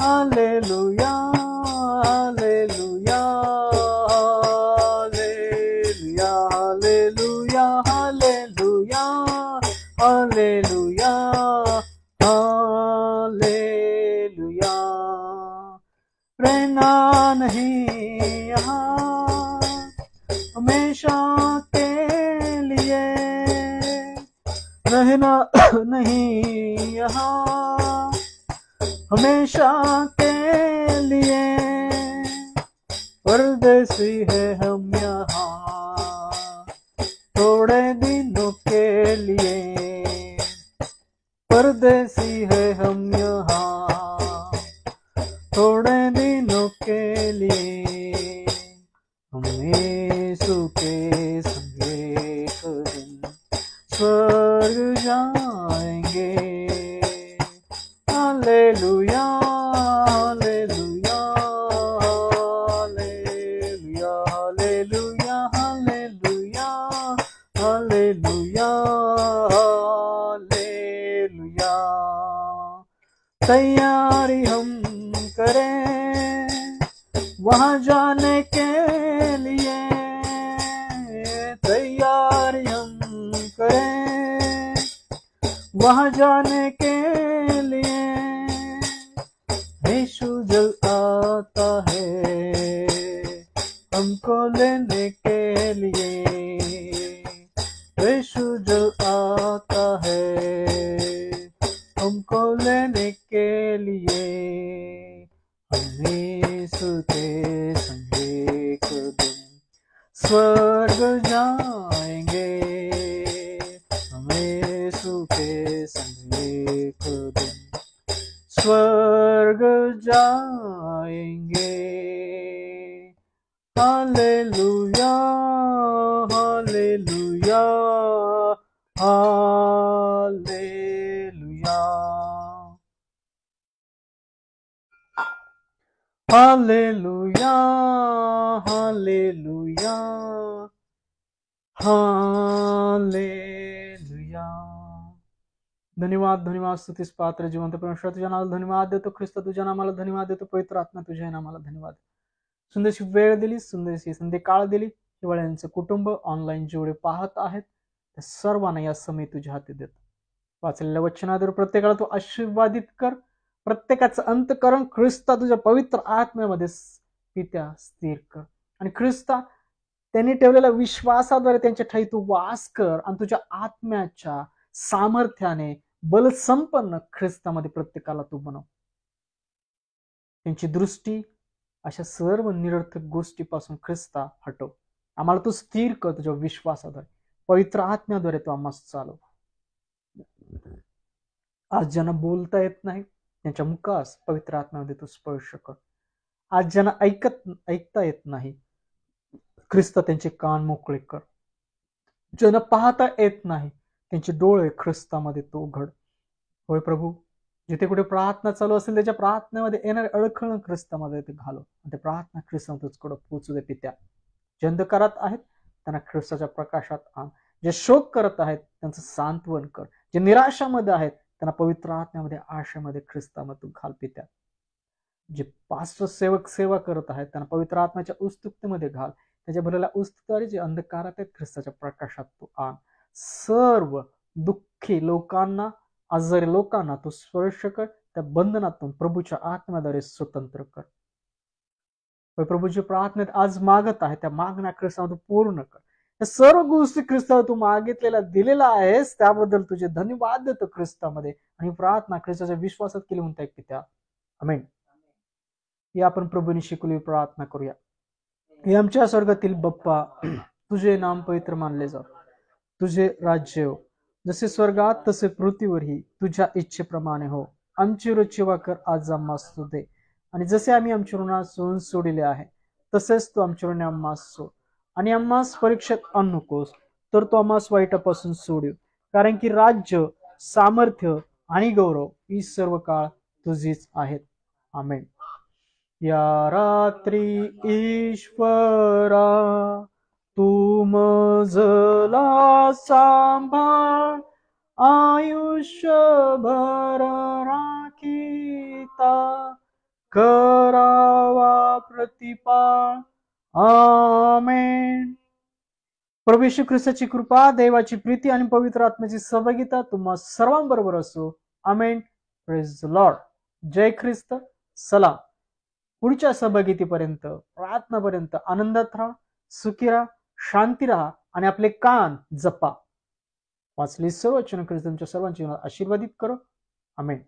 Hallelujah, hallelujah, hallelujah, hallelujah, hallelujah, hallelujah, hallelujah. रहना नहीं यहाँ हमेशा के लिए, रहना नहीं यहाँ हमेशा के लिए, परदेसी है हम यहाँ थोड़े दिनों के लिए, परदेसी है हम यहाँ थोड़े दिनों के लिए, हम यीशु के संग एक दिन स्वर्ग जाएंगे। Hallelujah hallelujah hallelujah hallelujah hallelujah hallelujah hallelujah. तैयारी हम करें वहां जाने के लिए, तैयारी हम करें वहां जाने के लिए। यीशु जल्द आता है हमको लेने के लिए, यीशु जल्द आता है हमको लेने के लिए। हम यीशु के संग एक दिन स्वर्ग जाएंगे, हम यीशु के संग एक दिन स्वर्ग जाएंगे। Hallelujah hallelujah hallelujah hallelujah hallelujah hallelujah. धन्यवाद धन्यवाद स्तुतीस पात्र जिवंत परमेश्वर तुझ्या नावाला धन्यवाद देतो, ख्रिस्त तुझ्या नावाला धन्यवाद देतो, पवित्र आत्मा तुझ्या नावाला धन्यवाद। सुंदरशी वेळ दिली, सुंदरशी संध्याकाळ दिली, हिवाळ्यांचं कुटुंब ऑनलाईन जेवढे पाहत आहेत त्या सर्वांना या समय तुझ्या हाती देतो। वाचलेल्या वचनाद्वारे प्रत्येकाला तू आशीर्वादित कर, प्रत्येकाचं अंतकरण ख्रिस्ता तुझ्या पवित्र आत्म्यामध्ये पित्या स्थिर कर, आणि ख्रिस्ता त्यांनी ठेवलेल्या विश्वासाद्वारे त्यांच्या ठाई तू वास कर, आणि तुझ्या आत्म्याच्या सामर्थ्याने बलसंपन्न ख्रिस्तामध्ये प्रत्येकाला तू बनव। त्यांची दृष्टी अशा सर्व निरर्थक गोष्टीपासून ख्रिस्ता हटव, आम्हाला तू स्थिर कर तुझ्या विश्वासाद्वारे, पवित्र आत्म्याद्वारे तू आम्हाला चालव। आज ज्यांना बोलता येत नाही त्यांच्या मुखास पवित्र आत्म्यामध्ये तू स्पर्श कर। आज ज्यांना ऐकता येत नाही ख्रिस्त त्यांचे कान मोकळे कर। ज्यांना पाहता येत नाही त्यांचे डोळे ख्रिस्तामध्ये तो उघड। होय प्रभू, जिथे कुठे प्रार्थना चालू असेल त्याच्या प्रार्थनेमध्ये येणारे अडखळ ख्रिस्तामध्ये ते घालव, आणि ते प्रार्थना ख्रिस्तामध्ये तुझकडे पोहोचू दे पित्या। जे अंधकारात आहेत त्यांना ख्रिस्ताच्या प्रकाशात आण, जे शोक करत आहेत त्यांचं सांत्वन कर, जे निराशामध्ये आहेत त्यांना पवित्र आत्म्यामध्ये आशेमध्ये ख्रिस्तामध्ये तू घाल पित्या। जे पास्टर सेवक सेवा करत आहेत त्यांना पवित्र आत्म्याच्या उत्सुकतेमध्ये घाल, त्याच्या भरलेल्या उत्सुकतेद्वारे जे अंधकारात आहेत ख्रिस्ताच्या प्रकाशात तू आण। सर्व दुःखी लोकांना, आजारी लोकांना तू स्पर्श कर, त्या बंधनातून प्रभूच्या आत्म्याद्वारे स्वतंत्र कर। प्रभू जे प्रार्थनेत आज मागत आहे त्या मागण्या ख्रिस्तामध्ये पूर्ण कर। या सर्व गोष्टी ख्रिस्तावर तू मागितलेल्या दिलेला आहेस त्याबद्दल तुझे धन्यवाद देतो ख्रिस्तामध्ये, आणि प्रार्थना ख्रिस्ताच्या विश्वासात केली म्हणता पित्या, आमेन। या आपण प्रभूने शिकवली प्रार्थना करूया। हे आमच्या स्वर्गातील बाप्पा, तुझे नाम पवित्र मानले जाव, तुझे राज्य हो, जसे स्वर्गात तसे पृथ्वीवरही तुझ्या इच्छेप्रमाणे हो। आमची रोजची वाकर आज आम्हास तू दे, आणि जसे आम्ही आमच्या ऋणास सोडून सोडिले आहे तसेच तू आमच्या ऋणे आम्हास सोड, आणि आम्हास परीक्षेत आणू नकोस तर तू आम्हास वाईटापासून सोडव, कारण की राज्य, सामर्थ्य आणि गौरव ही सर्व काळ तुझीच आहेत, आमेन। या रात्री ईश्वरा तू मजला सांभाळ, आयुष्यभर राखीता करावा प्रतिपाळ, आमेन। प्रभू येशू ख्रिस्ताची कृपा, देवाची प्रीती आणि पवित्र आत्म्याची सहभागिता तुम्हा सर्वांबरोबर असो, आमेन। Praise the Lord. जय ख्रिस्त। सलाम। पुढच्या सहभागितीपर्यंत, प्रार्थनापर्यंत आनंदात राहा, सुखी राहा, शांती राहा, आणि आपले कान जपा। वाचली सर्व वचन ख्रिस्त तुमच्या सर्वांची आशीर्वादित करो, आमेन।